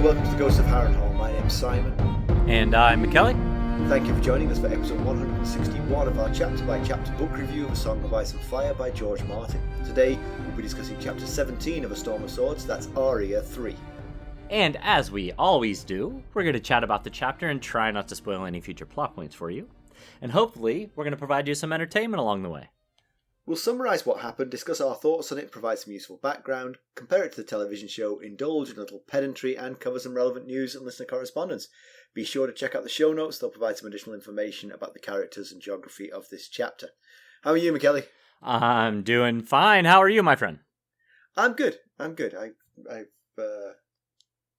welcome to the Ghost of Harrenhal. My name's Simon. And I'm Mackelly. Thank you for joining us for episode 161 of our chapter-by-chapter book review of A Song of Ice and Fire by George Martin. Today, we'll be discussing chapter 17 of A Storm of Swords, that's Arya 3. And as we always do, we're going to chat about the chapter and try not to spoil any future plot points for you. And hopefully, we're going to provide you some entertainment along the way. We'll summarise what happened, discuss our thoughts on it, provide some useful background, compare it to the television show, indulge in a little pedantry, and cover some relevant news and listener correspondence. Be sure to check out the show notes, they'll provide some additional information about the characters and geography of this chapter. How are you, Mackelly? I'm doing fine. How are you, my friend? I'm good. I've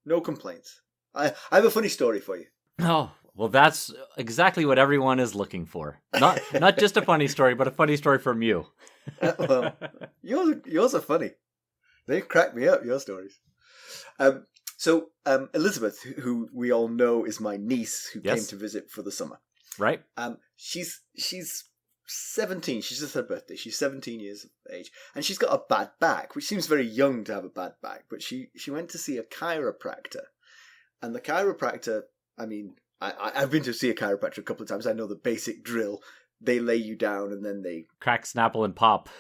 no complaints. I have a funny story for you. Oh, well, that's exactly what everyone is looking for. Not just a funny story, but a funny story from you. Well, yours are funny. They crack me up, your stories. So Elizabeth, who we all know is my niece, who came to visit for the summer. Right. She's 17. She's just her birthday. She's 17 years of age. And she's got a bad back, which seems very young to have a bad back. But she went to see a chiropractor. And the chiropractor, I mean, I've been to see a chiropractor a couple of times. I know the basic drill. They lay you down and then they... Crack, snapple, and pop.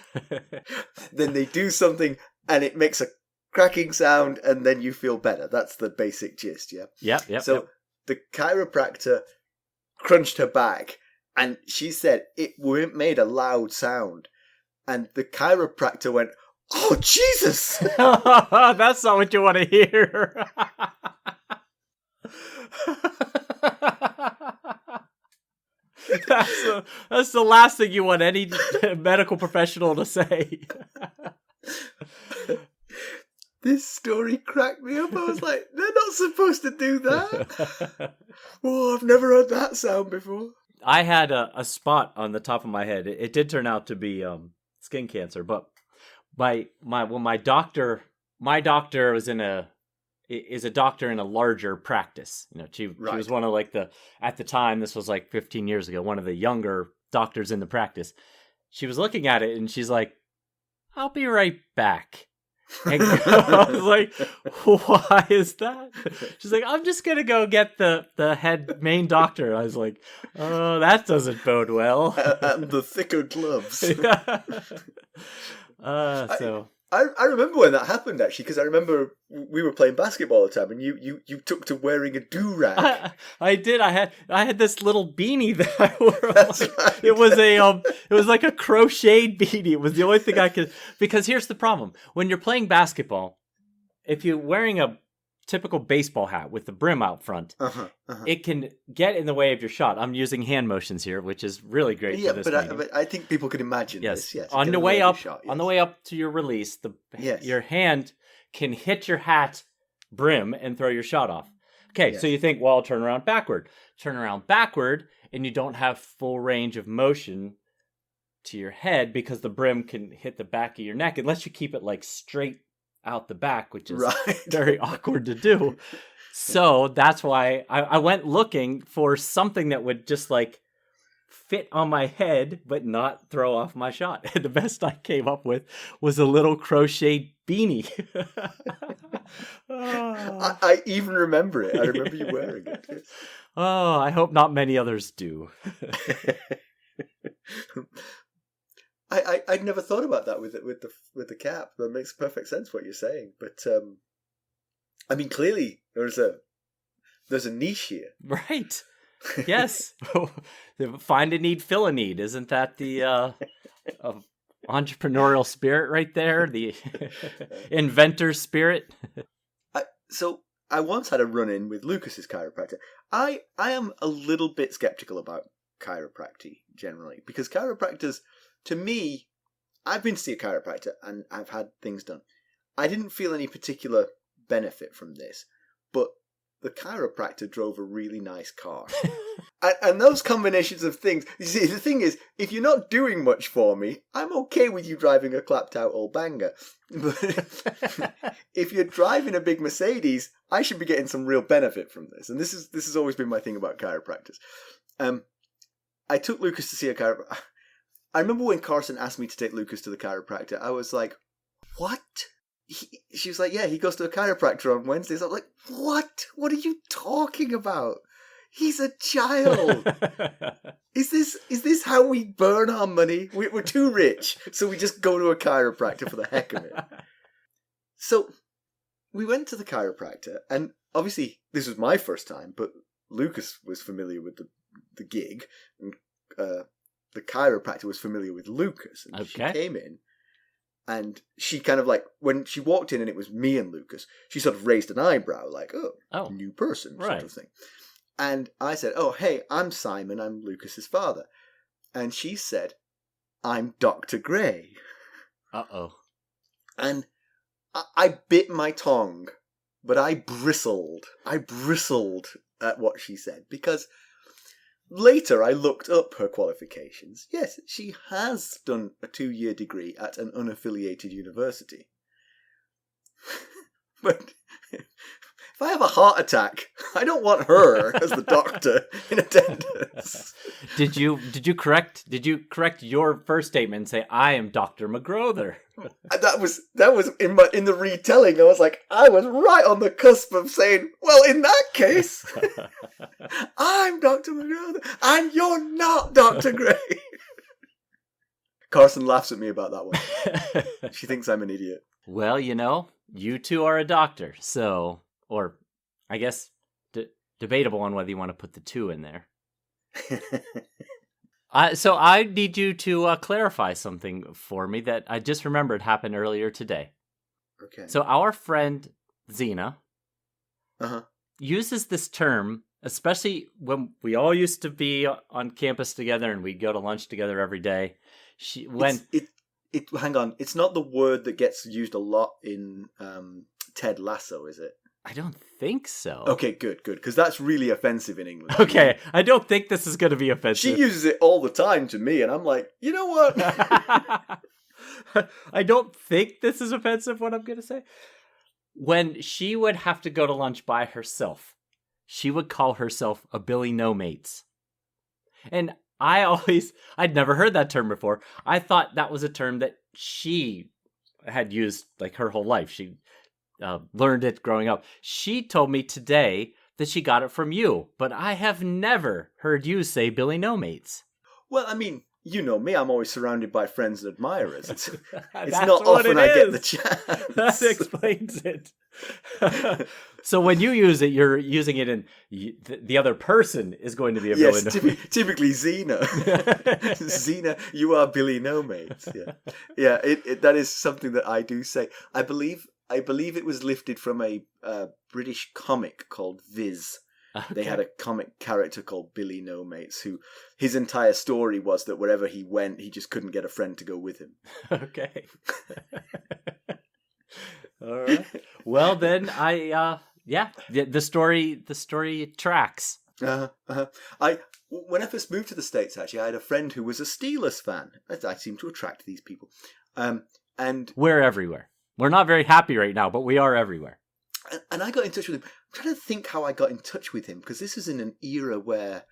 Then they do something and it makes a cracking sound and then you feel better. That's the basic gist, yeah? Yep. So the chiropractor crunched her back and she said it made a loud sound. And the chiropractor went, "Oh, Jesus!" That's not what you want to hear. That's the last thing you want any medical professional to say. This story cracked me up. I was like, they're not supposed to do that. Oh, I've never heard that sound before. I had a spot on the top of my head. It did turn out to be skin cancer, but my doctor is a doctor in a larger practice. You know, she was one of at the time, this was like 15 years ago, one of the younger doctors in the practice. She was looking at it and she's like, "I'll be right back." And I was like, "Why is that?" She's like, "I'm just gonna go get the main doctor." I was like, "Oh, that doesn't bode well." And the thicker gloves. I remember when that happened, actually, because I remember we were playing basketball all the time, and you took to wearing a do-rag. I did. I had this little beanie that I wore. That's right. It was like a crocheted beanie. It was the only thing I could. Because here's the problem: when you're playing basketball, if you're wearing a typical baseball hat with the brim out front, it can get in the way of your shot. I'm using hand motions here, which is really great for this meeting. But I think people could imagine this. Yes, on the way up to your release, your hand can hit your hat brim and throw your shot off. Okay, so you think, well, I'll turn around backward. Turn around backward, and you don't have full range of motion to your head because the brim can hit the back of your neck unless you keep it like straight out the back, which is very awkward to do. So that's why I went looking for something that would just like fit on my head but not throw off my shot. And the best I came up with was a little crocheted beanie. I even remember it. I remember you wearing it. Oh, I hope not many others do. I'd never thought about that with the cap. That makes perfect sense what you're saying. But I mean, clearly there's a niche here, right? Yes, find a need, fill a need. Isn't that the entrepreneurial spirit right there? The inventor spirit. So I once had a run-in with Lucas's chiropractor. I am a little bit skeptical about chiropractic generally because chiropractors. To me, I've been to see a chiropractor and I've had things done. I didn't feel any particular benefit from this, but the chiropractor drove a really nice car. and those combinations of things, you see, the thing is, if you're not doing much for me, I'm okay with you driving a clapped out old banger. But if you're driving a big Mercedes, I should be getting some real benefit from this. And this has always been my thing about chiropractors. I took Lucas to see a chiropractor. I remember when Carson asked me to take Lucas to the chiropractor, I was like, what? she was like, yeah, he goes to a chiropractor on Wednesdays. I'm like, what? What are you talking about? He's a child. Is this how we burn our money? We're too rich, so we just go to a chiropractor for the heck of it. So we went to the chiropractor, and obviously this was my first time, but Lucas was familiar with the gig, and the chiropractor was familiar with Lucas, and she came in, and she kind of like, when she walked in and it was me and Lucas, she sort of raised an eyebrow, like, oh. New person, sort of thing. And I said, oh, hey, I'm Simon, I'm Lucas's father. And she said, I'm Dr. Grey. Uh-oh. And I bit my tongue, but I bristled. I bristled at what she said, because later I looked up her qualifications. Yes, she has done a 2-year degree at an unaffiliated university. But if I have a heart attack, I don't want her as the doctor in attendance. Did you correct your first statement and say, I am Dr. McGrother? That was in the retelling. I was like, I was right on the cusp of saying, well, in that case, I'm Dr. McGrother and you're not Dr. Grey. Carson laughs at me about that one. She thinks I'm an idiot. Well, you two are a doctor, so, or I guess debatable on whether you want to put the 2 in there. So I need you to clarify something for me that I just remembered happened earlier today. Okay. So our friend Xena uses this term, especially when we all used to be on campus together and we go to lunch together every day. Hang on, it's not the word that gets used a lot in Ted Lasso, is it? I don't think so. Okay, good, because that's really offensive in English. Okay, I don't think this is going to be offensive. She uses it all the time to me, and I'm like, you know what? I don't think this is offensive, what I'm going to say. When she would have to go to lunch by herself, she would call herself a Billy No Mates. And I'd never heard that term before. I thought that was a term that she had used like her whole life. She learned it growing up. She told me today that she got it from you, but I have never heard you say Billy No Mates. Well, I mean, you know me, I'm always surrounded by friends and admirers. It's not often I get the chance. That explains it. So when you use it, you're using it in the other person is going to be a Billy No Mates. Typically Xena. Xena, you are Billy No Mates. Yeah, that is something that I do say. I believe it was lifted from a British comic called Viz. Okay. They had a comic character called Billy No Mates, who his entire story was that wherever he went, he just couldn't get a friend to go with him. Okay. All right. Well, then the story tracks. When I first moved to the States, actually, I had a friend who was a Steelers fan. I seem to attract these people. And we're everywhere. We're not very happy right now, but we are everywhere. And I got in touch with him. I'm trying to think how I got in touch with him, because this is in an era where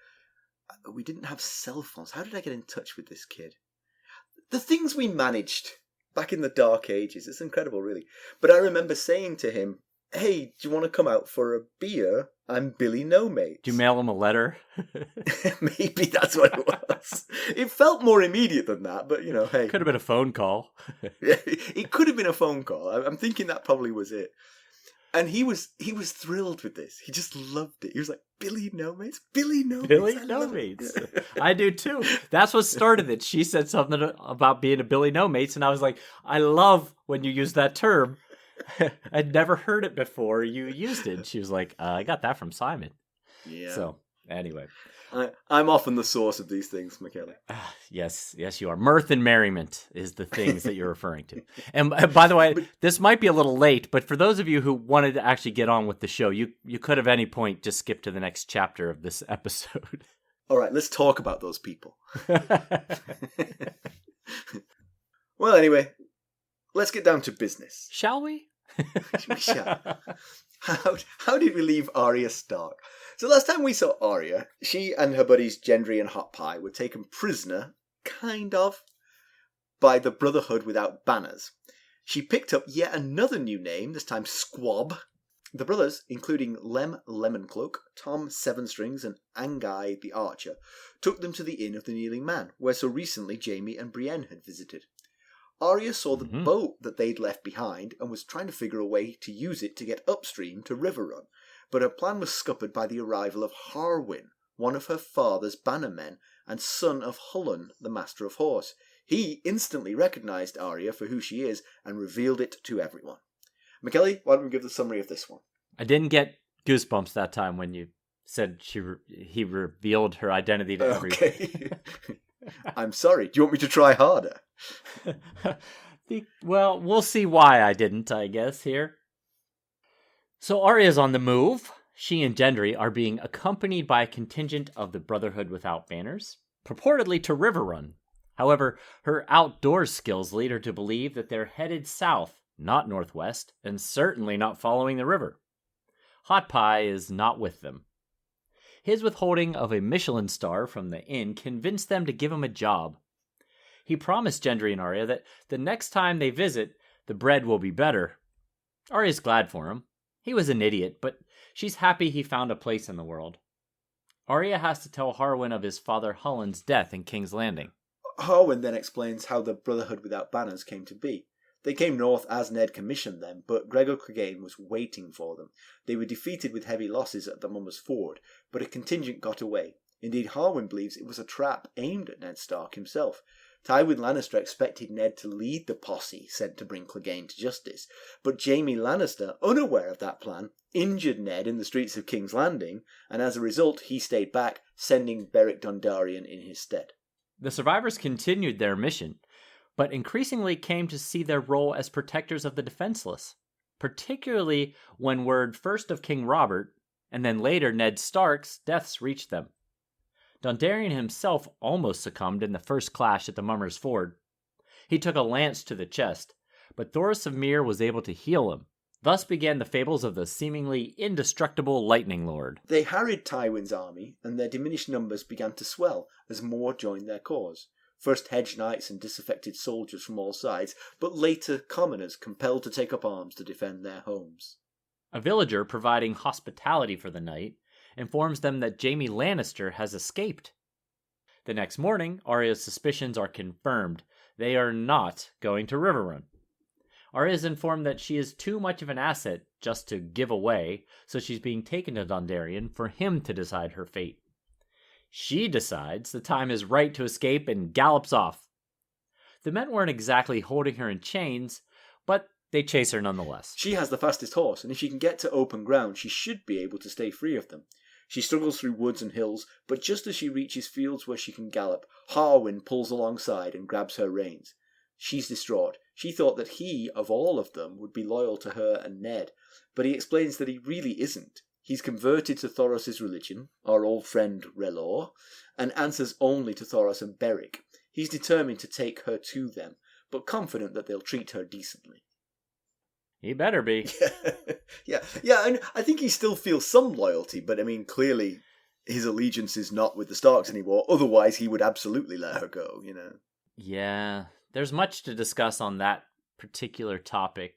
we didn't have cell phones. How did I get in touch with this kid? The things we managed back in the dark ages, it's incredible, really. But I remember saying to him, hey, do you want to come out for a beer? I'm Billy No Mates. Do you mail him a letter? Maybe that's what it was. It felt more immediate than that, but, hey. Could have been a phone call. It could have been a phone call. I'm thinking that probably was it. And he was thrilled with this. He just loved it. He was like, Billy No Mates? Billy No Mates? Billy No Mates. I do too. That's what started it. She said something about being a Billy No Mates, and I was like, I love when you use that term. I'd never heard it before you used it. She was like, I got that from Simon. Yeah. So, anyway. I'm often the source of these things, Mackelly. Yes, you are. Mirth and merriment is the things that you're referring to. And by the way, this might be a little late, but for those of you who wanted to actually get on with the show, you could at any point just skip to the next chapter of this episode. All right, let's talk about those people. Well, anyway, let's get down to business. Shall we? We shall. How did we leave Arya Stark? So last time we saw Arya, she and her buddies Gendry and Hot Pie were taken prisoner, kind of, by the Brotherhood Without Banners. She picked up yet another new name, this time Squab. The brothers, including Lem Lemoncloak, Tom Sevenstrings, and Angai the Archer, took them to the Inn of the Kneeling Man, where so recently Jaime and Brienne had visited. Arya saw the boat that they'd left behind and was trying to figure a way to use it to get upstream to Riverrun, but her plan was scuppered by the arrival of Harwin, one of her father's bannermen and son of Hullen, the Master of Horse. He instantly recognised Arya for who she is and revealed it to everyone. Mackelly, why don't we give the summary of this one? I didn't get goosebumps that time when you said he revealed her identity to everyone. Okay. I'm sorry. Do you want me to try harder? Well, we'll see why I didn't, I guess, here. So Arya's on the move. She and Gendry are being accompanied by a contingent of the Brotherhood Without Banners, purportedly to Riverrun. However, her outdoor skills lead her to believe that they're headed south, not northwest, and certainly not following the river. Hot Pie is not with them. His withholding of a Michelin star from the inn convinced them to give him a job. He promised Gendry and Arya that the next time they visit, the bread will be better. Arya's glad for him. He was an idiot, but she's happy he found a place in the world. Arya has to tell Harwin of his father Hullen's death in King's Landing. Harwin then explains how the Brotherhood Without Banners came to be. They came north as Ned commissioned them, but Gregor Clegane was waiting for them. They were defeated with heavy losses at the Mummers Ford, but a contingent got away. Indeed, Harwin believes it was a trap aimed at Ned Stark himself. Tywin Lannister expected Ned to lead the posse sent to bring Clegane to justice, but Jaime Lannister, unaware of that plan, injured Ned in the streets of King's Landing, and as a result he stayed back, sending Beric Dondarrion in his stead. The survivors continued their mission, but increasingly came to see their role as protectors of the defenseless, particularly when word first of King Robert, and then later Ned Stark's deaths reached them. Dondarrion himself almost succumbed in the first clash at the Mummers Ford. He took a lance to the chest, but Thoros of Myr was able to heal him. Thus began the fables of the seemingly indestructible Lightning Lord. They harried Tywin's army, and their diminished numbers began to swell as more joined their cause. First hedge knights and disaffected soldiers from all sides, but later commoners compelled to take up arms to defend their homes. A villager providing hospitality for the night informs them that Jaime Lannister has escaped. The next morning, Arya's suspicions are confirmed. They are not going to Riverrun. Arya is informed that she is too much of an asset just to give away, so she's being taken to Dondarrion for him to decide her fate. She decides the time is right to escape and gallops off. The men weren't exactly holding her in chains, but they chase her nonetheless. She has the fastest horse, and if she can get to open ground, she should be able to stay free of them. She struggles through woods and hills, but just as she reaches fields where she can gallop, Harwin pulls alongside and grabs her reins. She's distraught. She thought that he, of all of them, would be loyal to her and Ned, but he explains that he really isn't. He's converted to Thoros' religion, our old friend R'hllor, and answers only to Thoros and Beric. He's determined to take her to them, but confident that they'll treat her decently. He better be. Yeah, and I think he still feels some loyalty, but I mean, clearly his allegiance is not with the Starks anymore, otherwise he would absolutely let her go, you know. Yeah, there's much to discuss on that particular topic.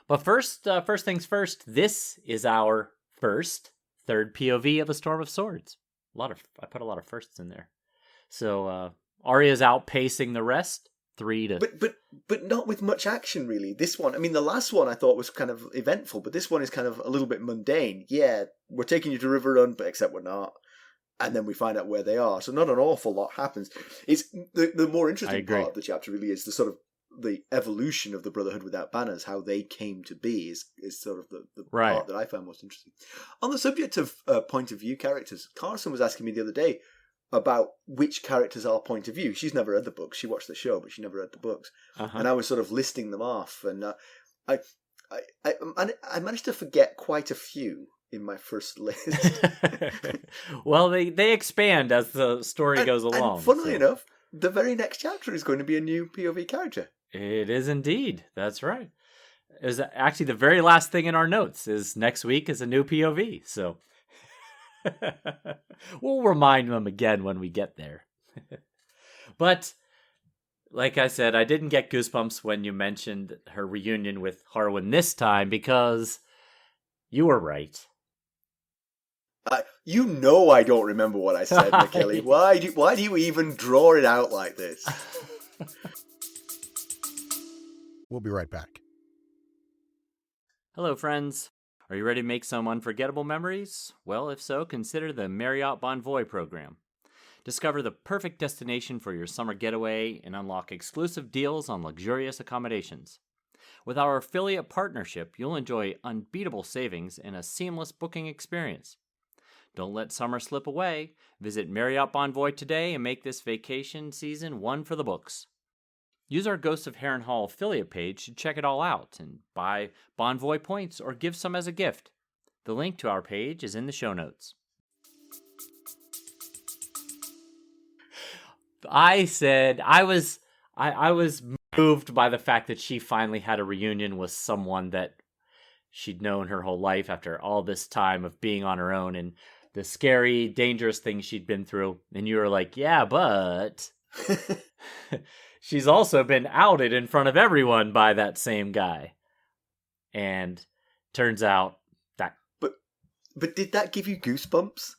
But first things first, this is our third POV of A Storm of Swords. I put a lot of firsts in there. So Arya's outpacing the rest, 3-. But not with much action, really. This one, I mean, the last one I thought was kind of eventful, but this one is kind of a little bit mundane. Yeah, we're taking you to Riverrun, but except we're not. And then we find out where they are. So not an awful lot happens. It's the more interesting part of the chapter really is the sort of the evolution of the Brotherhood Without Banners, how they came to be is sort of the part that I found most interesting. On the subject of point of view characters, Carson was asking me the other day about which characters are point of view. She's never read the books. She watched the show, but she never read the books. Uh-huh. And I was sort of listing them off, and I managed to forget quite a few in my first list. Well, they expand as the story goes along. And funnily enough, the very next chapter is going to be a new POV character. It is indeed. That's right. Is actually the very last thing in our notes is next week is a new POV. So we'll remind them again when we get there. But like I said, I didn't get goosebumps when you mentioned her reunion with Harwin this time because you were right. You know I don't remember what I said, Mackelly. Why do you even draw it out like this? We'll be right back. Hello, friends. Are you ready to make some unforgettable memories? Well, if so, consider the Marriott Bonvoy program. Discover the perfect destination for your summer getaway and unlock exclusive deals on luxurious accommodations. With our affiliate partnership, you'll enjoy unbeatable savings and a seamless booking experience. Don't let summer slip away. Visit Marriott Bonvoy today and make this vacation season one for the books. Use our Ghosts of Harrenhal affiliate page to check it all out and buy Bonvoy points or give some as a gift. The link to our page is in the show notes. I said I was moved by the fact that she finally had a reunion with someone that she'd known her whole life after all this time of being on her own and the scary, dangerous things she'd been through. And you were like, yeah, but she's also been outed in front of everyone by that same guy. And turns out that... But did that give you goosebumps?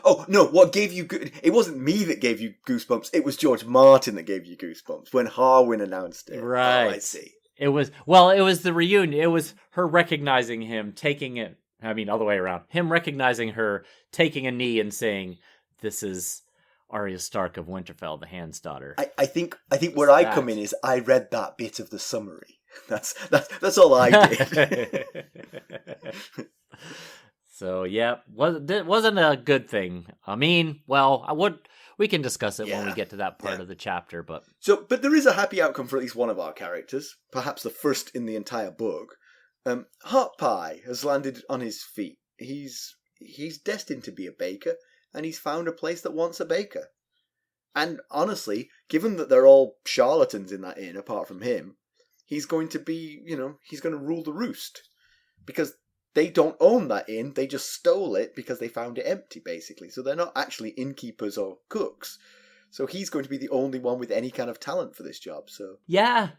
Oh, no, what gave you... It wasn't me that gave you goosebumps. It was George Martin that gave you goosebumps when Harwin announced it. Right. Oh, I see. It was the reunion. It was her recognizing him, taking it... all the way around. Him recognizing her, taking a knee and saying, "This is Arya Stark of Winterfell, the Hand's daughter." I think where I come in is I read that bit of the summary. That's all I did. So yeah, wasn't a good thing. We can discuss it when we get to that part of the chapter, but there is a happy outcome for at least one of our characters, perhaps the first in the entire book. Hot Pie has landed on his feet. He's destined to be a baker, and he's found a place that wants a baker. And honestly, given that they're all charlatans in that inn, apart from him, he's going to be, he's going to rule the roost. Because they don't own that inn, they just stole it because they found it empty, basically. So they're not actually innkeepers or cooks. So he's going to be the only one with any kind of talent for this job, so... Yeah,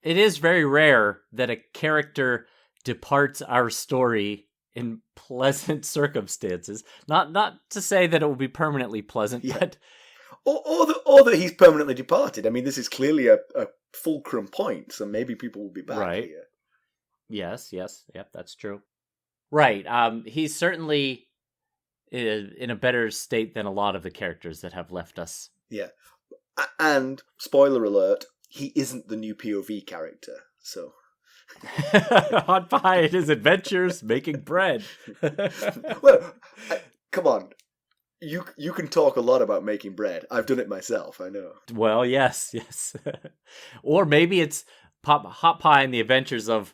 it is very rare that a character departs our story in pleasant circumstances. Not to say that it will be permanently pleasant, but... Or that he's permanently departed. I mean, this is clearly a fulcrum point, so maybe people will be back here. Yes, yep, that's true. Right, he's certainly in a better state than a lot of the characters that have left us. Yeah, and, spoiler alert, he isn't the new POV character, so... Hot Pie and his adventures making bread. Well, come on. You can talk a lot about making bread. I've done it myself, I know. Well, yes. Or maybe it's Hot Pie and the adventures of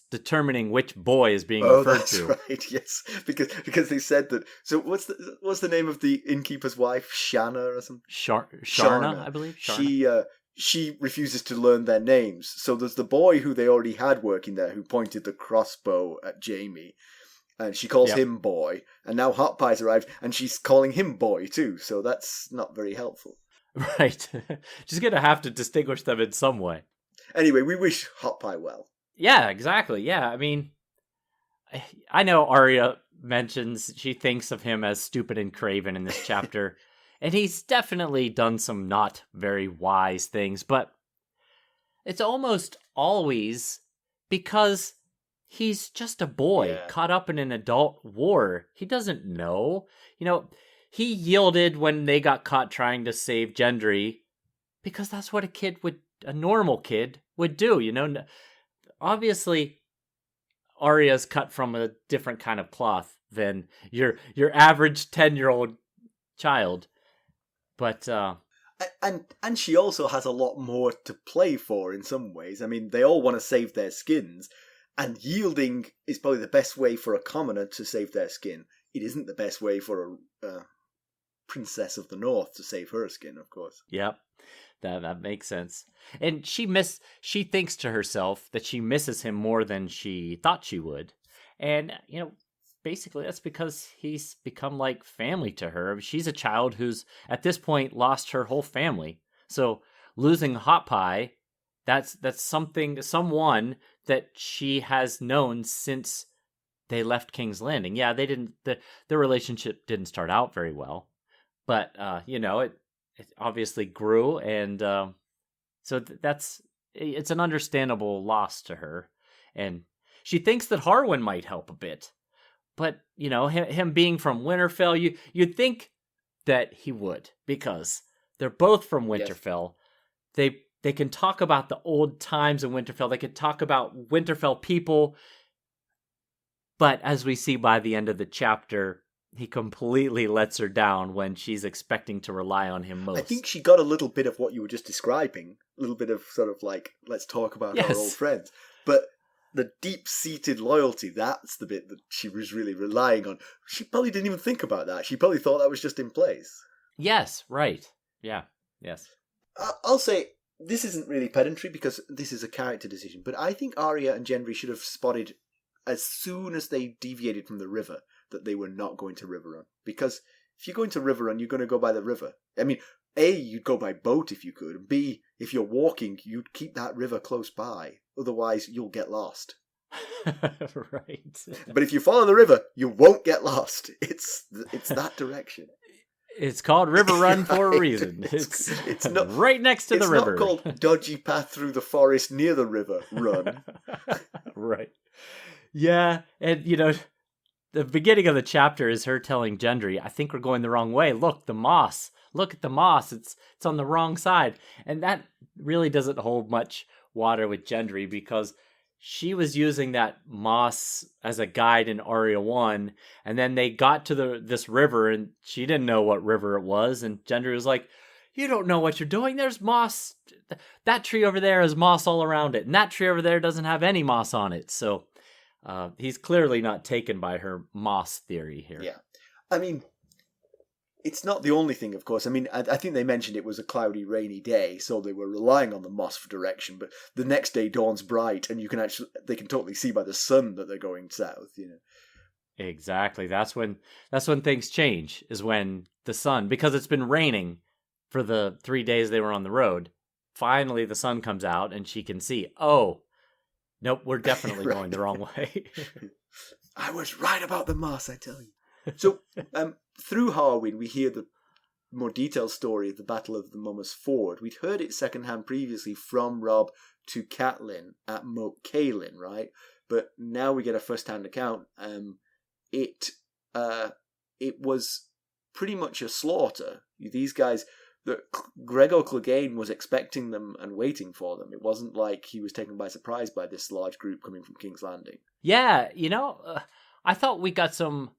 determining which boy is being referred to. Oh, that's right, yes. Because they said that... So what's the name of the innkeeper's wife? Shanna or something? Sharna, I believe. Sharna. She refuses to learn their names. So there's the boy who they already had working there who pointed the crossbow at Jaime. And she calls him boy. And now Hot Pie's arrived and she's calling him boy too. So that's not very helpful. Right. She's going to have to distinguish them in some way. Anyway, we wish Hot Pie well. Yeah, exactly. Yeah, I mean, I know Arya mentions she thinks of him as stupid and craven in this chapter. And he's definitely done some not very wise things, but it's almost always because he's just a boy caught up in an adult war. He doesn't know. He yielded when they got caught trying to save Gendry because that's what a normal kid would do, Obviously, Arya's cut from a different kind of cloth than your average 10-year-old child. But and she also has a lot more to play for in some ways. I mean, they all want to save their skins, and yielding is probably the best way for a commoner to save their skin. It isn't the best way for a princess of the north to save her skin, of course. Yep, that makes sense. And she thinks to herself that she misses him more than she thought she would, and basically that's because he's become like family to her. She's a child who's at this point lost her whole family. So losing Hot Pie, that's someone that she has known since they left King's Landing. Yeah, their relationship didn't start out very well, but it obviously grew, and so it's an understandable loss to her, and she thinks that Harwin might help a bit, but him being from Winterfell, you'd think that he would, because they're both from Winterfell. Yes. They can talk about the old times in Winterfell. They can talk about Winterfell people, but as we see by the end of the chapter, he completely lets her down when she's expecting to rely on him most. I think she got a little bit of what you were just describing, a little bit of sort of like, let's talk about our old friends. But the deep-seated loyalty, that's the bit that she was really relying on. She probably didn't even think about that. She probably thought that was just in place. Yes, right. Yeah, yes. I'll say, this isn't really pedantry because this is a character decision, but I think Arya and Gendry should have spotted as soon as they deviated from the river that they were not going to Riverrun. Because if you're going to Riverrun, you're going to go by the river. I mean, A, you'd go by boat if you could, and B, if you're walking, you'd keep that river close by. Otherwise, you'll get lost. Right. But if you follow the river, you won't get lost. It's that direction. It's called Riverrun for a reason. It's not right next to the river. It's not called Dodgy Path Through the Forest Near the River Run. Right. Yeah, and the beginning of the chapter is her telling Gendry, I think we're going the wrong way. Look, the moss. Look at the moss. It's on the wrong side. And that really doesn't hold much water with Gendry, because she was using that moss as a guide in Arya 1, and then they got to this river, and she didn't know what river it was, and Gendry was like, you don't know what you're doing. There's moss. That tree over there has moss all around it, and that tree over there doesn't have any moss on it. So he's clearly not taken by her moss theory here. Yeah. I mean, it's not the only thing, of course. I mean, I think they mentioned it was a cloudy, rainy day, so they were relying on the moss for direction, but the next day dawns bright, and they can totally see by the sun that they're going south, Exactly. That's when things change, is when the sun, because it's been raining for the 3 days they were on the road, finally the sun comes out and she can see, oh, nope, we're definitely right. Going the wrong way. I was right about the moss, I tell you. So, through Harwin, we hear the more detailed story of the Battle of the Mummers Ford. We'd heard it secondhand previously from Robb to Catelyn at Moat Cailin, right? But now we get a first-hand account. It was pretty much a slaughter. These guys, Gregor Clegane was expecting them and waiting for them. It wasn't like he was taken by surprise by this large group coming from King's Landing. Yeah, I thought we got some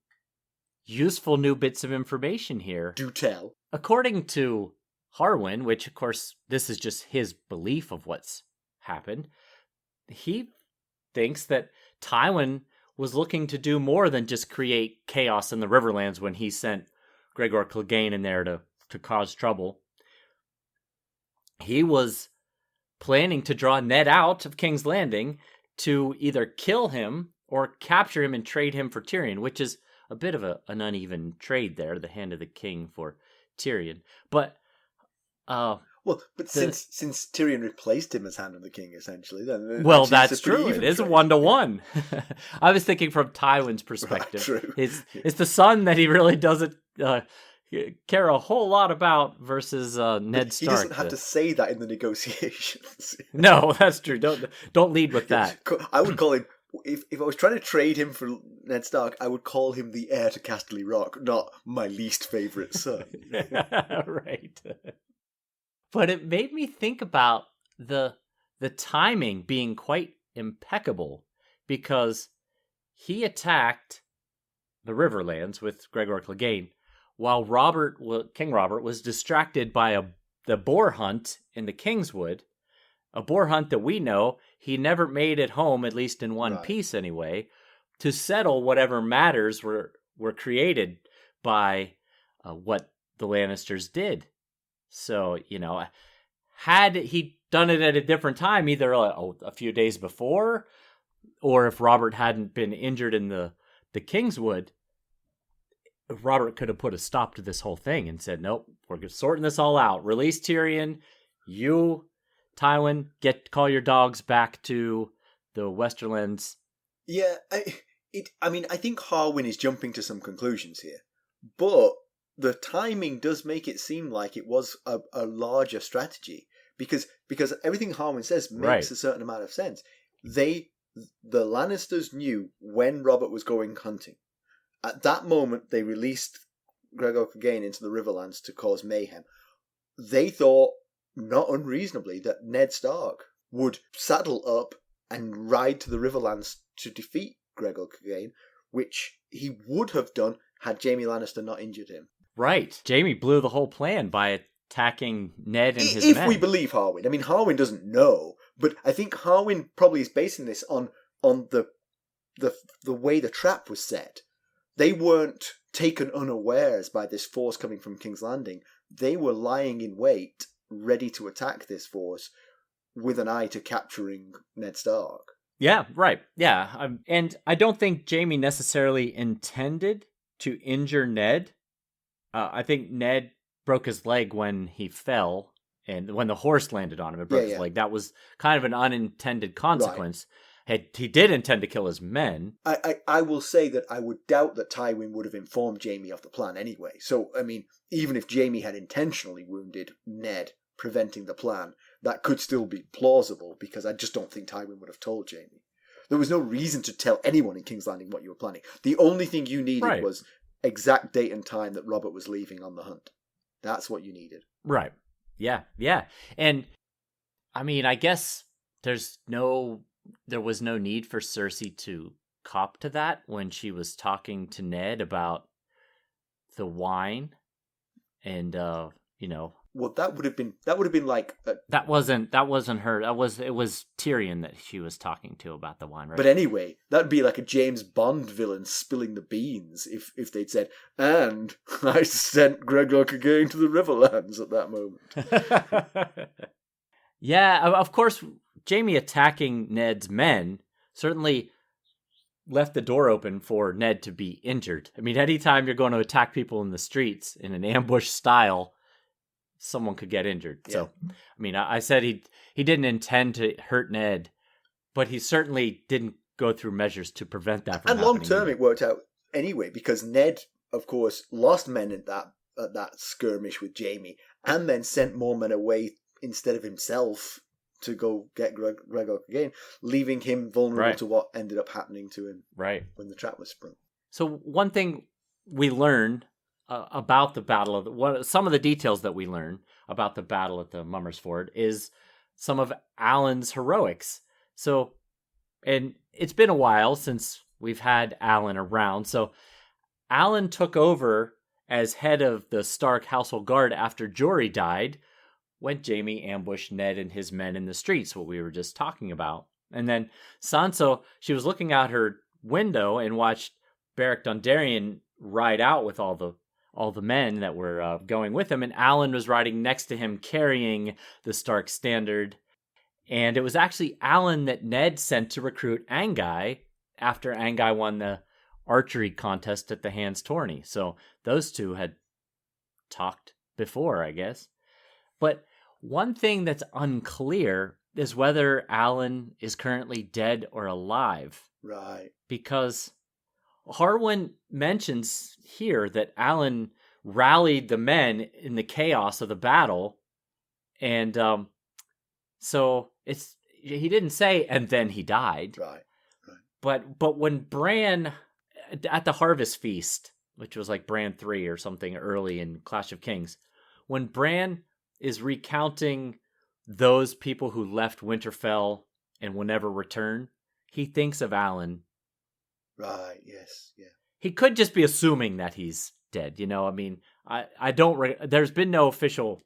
useful new bits of information here. Do tell. According to Harwin, which of course this is just his belief of what's happened, he thinks that Tywin was looking to do more than just create chaos in the Riverlands when he sent Gregor Clegane in there to cause trouble. He was planning to draw Ned out of King's Landing to either kill him or capture him and trade him for Tyrion, which is a bit of an uneven trade there, the hand of the king for Tyrion. But since Tyrion replaced him as hand of the king, essentially, then that's true. It is a 1-to-1. I was thinking from Tywin's perspective. Right, true. It's the son that he really doesn't care a whole lot about versus Ned Stark. He doesn't have to say that in the negotiations. No, that's true. Don't lead with that. I would call him. If I was trying to trade him for Ned Stark, I would call him the heir to Casterly Rock, not my least favourite son. Right. But it made me think about the timing being quite impeccable, because he attacked the Riverlands with Gregor Clegane while King Robert was distracted by the boar hunt in the Kingswood, a boar hunt that we know he never made it home, at least in one piece anyway, to settle whatever matters were created by what the Lannisters did. So, had he done it at a different time, either a few days before, or if Robert hadn't been injured in the Kingswood, Robert could have put a stop to this whole thing and said, nope, we're sorting this all out. Release Tyrion. You, Tywin, call your dogs back to the Westerlands. Yeah, I think Harwin is jumping to some conclusions here, but the timing does make it seem like it was a larger strategy because everything Harwin says makes a certain amount of sense. The Lannisters knew when Robert was going hunting. At that moment, they released Gregor Clegane into the Riverlands to cause mayhem. They thought, not unreasonably, that Ned Stark would saddle up and ride to the Riverlands to defeat Gregor Clegane, which he would have done had Jaime Lannister not injured him. Right. Jaime blew the whole plan by attacking Ned and his men. If we believe Harwin. I mean, Harwin doesn't know, but I think Harwin probably is basing this on the way the trap was set. They weren't taken unawares by this force coming from King's Landing. They were lying in wait, ready to attack this force with an eye to capturing Ned Stark. Yeah, right. Yeah. And I don't think Jaime necessarily intended to injure Ned. I think Ned broke his leg when he fell, and when the horse landed on him, it broke his leg. That was kind of an unintended consequence. Right. He did intend to kill his men. I will say that I would doubt that Tywin would have informed Jaime of the plan anyway. So, I mean, even if Jaime had intentionally wounded Ned, preventing the plan, that could still be plausible, because I just don't think Tywin would have told Jaime. There was no reason to tell anyone in King's Landing what you were planning. The only thing you needed was exact date and time that Robert was leaving on the hunt. That's what you needed. Right. Yeah. And, I mean, I guess there was no need for Cersei to cop to that when she was talking to Ned about the wine and, Well, that would have been like that wasn't her. It was Tyrion that she was talking to about the wine, right? But anyway, that'd be like a James Bond villain spilling the beans if they'd said, "And I sent Gregor Clegane to the Riverlands" at that moment. Yeah, of course, Jaime attacking Ned's men certainly left the door open for Ned to be injured. I mean, anytime you're going to attack people in the streets in an ambush style, someone could get injured. Yeah. So, I mean, I said he didn't intend to hurt Ned, but he certainly didn't go through measures to prevent that from happening. And long term, it worked out anyway, because Ned, of course, lost men at that skirmish with Jaime, and then sent more men away instead of himself to go get Gregor again, leaving him vulnerable to what ended up happening to him when the trap was sprung. So one thing we learn about the battle of some of the details that we learn about the battle at the Mummers Ford is some of Alan's heroics. So, and it's been a while since we've had Alan around. So Alan took over as head of the Stark household guard after Jory died, when Jaime ambushed Ned and his men in the streets, what we were just talking about. And then Sansa, she was looking out her window and watched Beric Dondarrion ride out with all the men that were going with him, and Alan was riding next to him carrying the Stark standard. And it was actually Alan that Ned sent to recruit Anguy after Anguy won the archery contest at the Hands Tourney. So those two had talked before, I guess. But one thing that's unclear is whether Alan is currently dead or alive. Right. Because Harwin mentions here that Alan rallied the men in the chaos of the battle. And so he didn't say, and then he died. Right. But when Bran, at the Harvest Feast, which was like Bran 3 or something early in Clash of Kings, when Bran is recounting those people who left Winterfell and will never return, he thinks of Alan. Right, yes, yeah. He could just be assuming that he's dead, I mean, I don't, there's been no official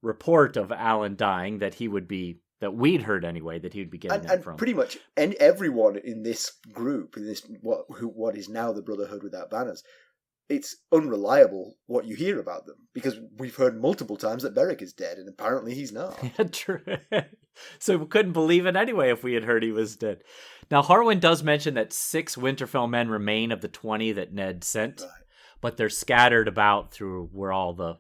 report of Alan dying that we'd heard anyway, that he would be getting that from. And pretty much everyone in this group, in this what is now the Brotherhood Without Banners, it's unreliable what you hear about them, because we've heard multiple times that Beric is dead, and apparently he's not. True. So we couldn't believe it anyway if we had heard he was dead. Now, Harwin does mention that 6 Winterfell men remain of the 20 that Ned sent, but they're scattered about through where all the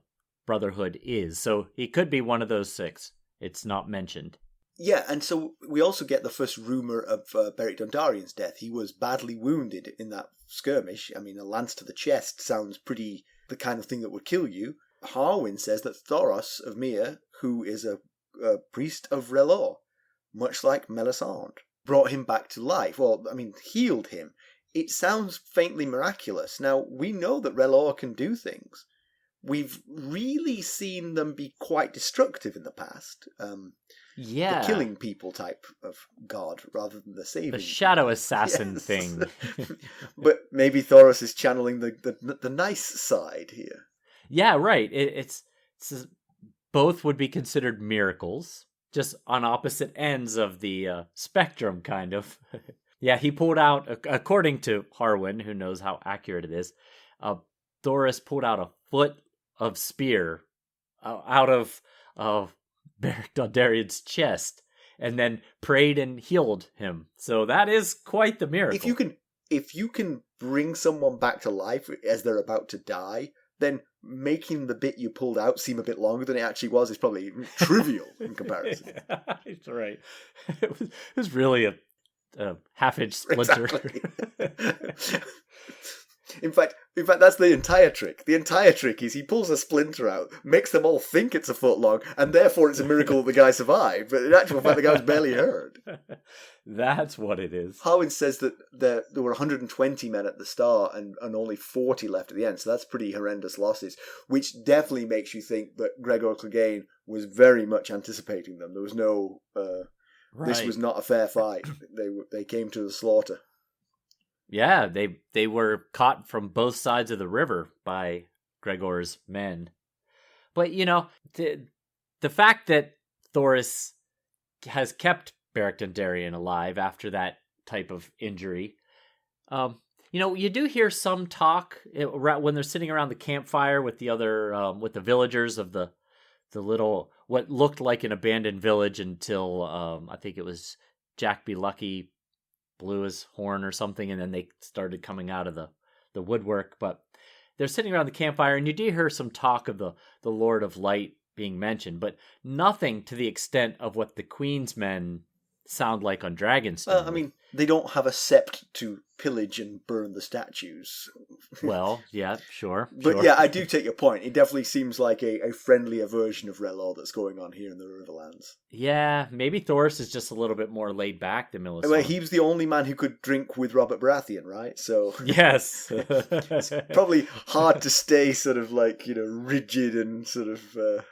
Brotherhood is. So he could be one of those 6. it's not mentioned. Yeah, and so we also get the first rumour of Beric Dondarrion's death. He was badly wounded in that skirmish. I mean, a lance to the chest sounds pretty the kind of thing that would kill you. Harwin says that Thoros of Myr, who is a priest of R'hllor, much like Melisandre, brought him back to life. Well, I mean, healed him. It sounds faintly miraculous. Now, we know that R'hllor can do things. We've really seen them be quite destructive in the past. Yeah. The killing people type of god rather than the saving. The shadow assassin thing. But maybe Thoros is channeling the nice side here. Yeah, right. It's both would be considered miracles, just on opposite ends of the spectrum, kind of. Yeah, he pulled out, according to Harwin, who knows how accurate it is, Thoros pulled out a foot of spear out of Beric Dondarrion's chest, and then prayed and healed him. So that is quite the miracle. If you can bring someone back to life as they're about to die, then making the bit you pulled out seem a bit longer than it actually was is probably trivial in comparison. That's right. It was really a half-inch splinter. Exactly. In fact, that's the entire trick. The entire trick is he pulls a splinter out, makes them all think it's a foot long, and therefore it's a miracle that the guy survived. But in actual fact, the guy was barely hurt. That's what it is. Harwin says that there were 120 men at the start and only 40 left at the end. So that's pretty horrendous losses, which definitely makes you think that Gregor Clegane was very much anticipating them. There was no... Right. This was not a fair fight. They came to the slaughter. Yeah, they were caught from both sides of the river by Gregor's men. But, the fact that Thoros has kept Beric Dondarrion alive after that type of injury, you do hear some talk when they're sitting around the campfire with the other, with the villagers of the little, what looked like an abandoned village until, I think it was Jack Be Lucky blew his horn or something, and then they started coming out of the woodwork. But they're sitting around the campfire, and you do hear some talk of the Lord of Light being mentioned, but nothing to the extent of what the Queen's men sound like on Dragonstone. I mean, they don't have a sept to pillage and burn the statues. Well, yeah, sure. But yeah, I do take your point. It definitely seems like a friendlier version of R'hllor that's going on here in the Riverlands. Yeah, maybe Thoros is just a little bit more laid back than Melisandre. Well, he was the only man who could drink with Robert Baratheon, right? So yes. It's probably hard to stay sort of like, rigid and sort of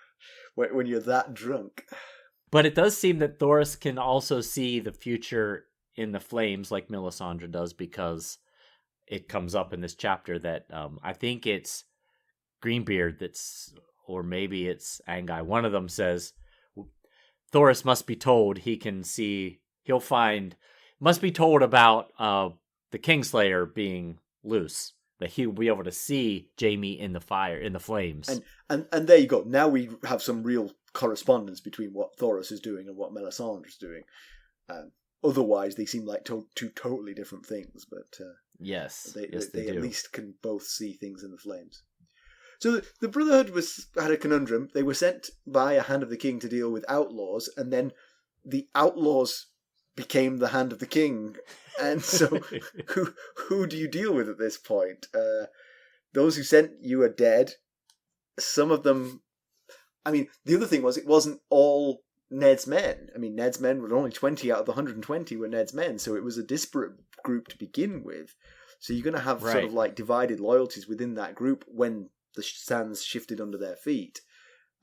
when you're that drunk. But it does seem that Thoros can also see the future in the flames like Melisandre does, because it comes up in this chapter that I think it's Greenbeard or maybe it's Anguy. One of them says Thoros must be told must be told about the Kingslayer being loose, that he'll be able to see Jaime in the fire, in the flames. And there you go. Now we have some real correspondence between what Thoros is doing and what Melisandre is doing. Otherwise, they seem like two totally different things. But yes, they do. At least can both see things in the flames. So the Brotherhood had a conundrum. They were sent by a Hand of the King to deal with outlaws, and then the outlaws became the Hand of the King. And so who do you deal with at this point? Those who sent you are dead. Some of them... I mean, the other thing was it wasn't all Ned's men. I mean, Ned's men were only 20 out of the 120 were Ned's men, so it was a disparate group to begin with. So you're going to have sort of like divided loyalties within that group when the sands shifted under their feet.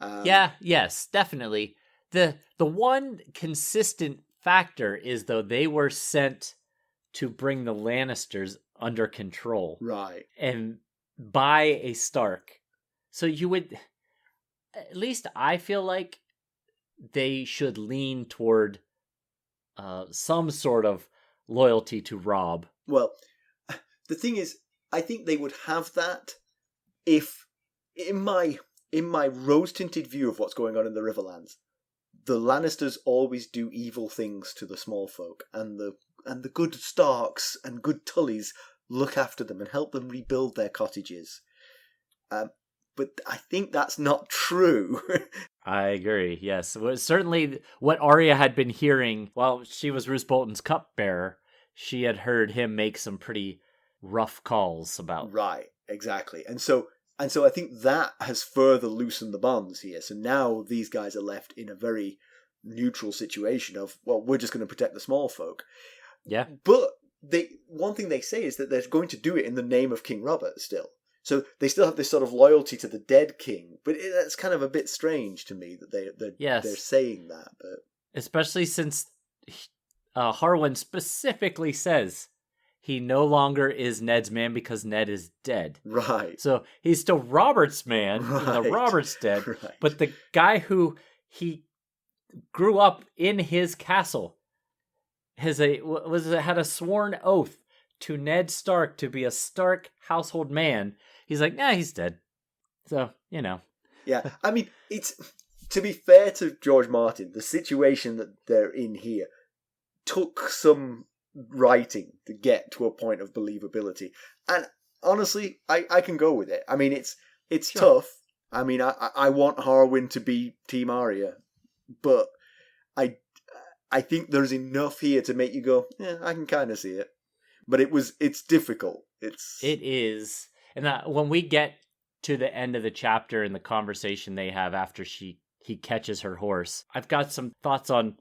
Yes, definitely. The one consistent factor is, though, they were sent to bring the Lannisters under control. Right. And by a Stark. So you would... At least I feel like they should lean toward some sort of loyalty to Robb. Well, the thing is, I think they would have that if, in my rose-tinted view of what's going on in the Riverlands, the Lannisters always do evil things to the small folk, and the good Starks and good Tullys look after them and help them rebuild their cottages. but I think that's not true. I agree, yes. Well, certainly what Arya had been hearing while she was Roose Bolton's cupbearer, she had heard him make some pretty rough calls about. Right, exactly. And so I think that has further loosened the bonds here. So now these guys are left in a very neutral situation of, well, we're just going to protect the small folk. Yeah. But one thing they say is that they're going to do it in the name of King Robert still. So they still have this sort of loyalty to the dead king. But that's kind of a bit strange to me that they're saying that. But especially since Harwin specifically says he no longer is Ned's man because Ned is dead. Right. So he's still Robert's man, even though Robert's dead. Right. But the guy who he grew up in his castle had a sworn oath to Ned Stark to be a Stark household man. He's like, nah, he's dead. So, Yeah, I mean, it's, to be fair to George Martin, the situation that they're in here took some writing to get to a point of believability. And honestly, I can go with it. I mean, it's sure. Tough. I mean, I want Harwin to be Team Arya, but I think there's enough here to make you go, yeah, I can kind of see it. But it's difficult. It is. And when we get to the end of the chapter and the conversation they have after he catches her horse, I've got some thoughts on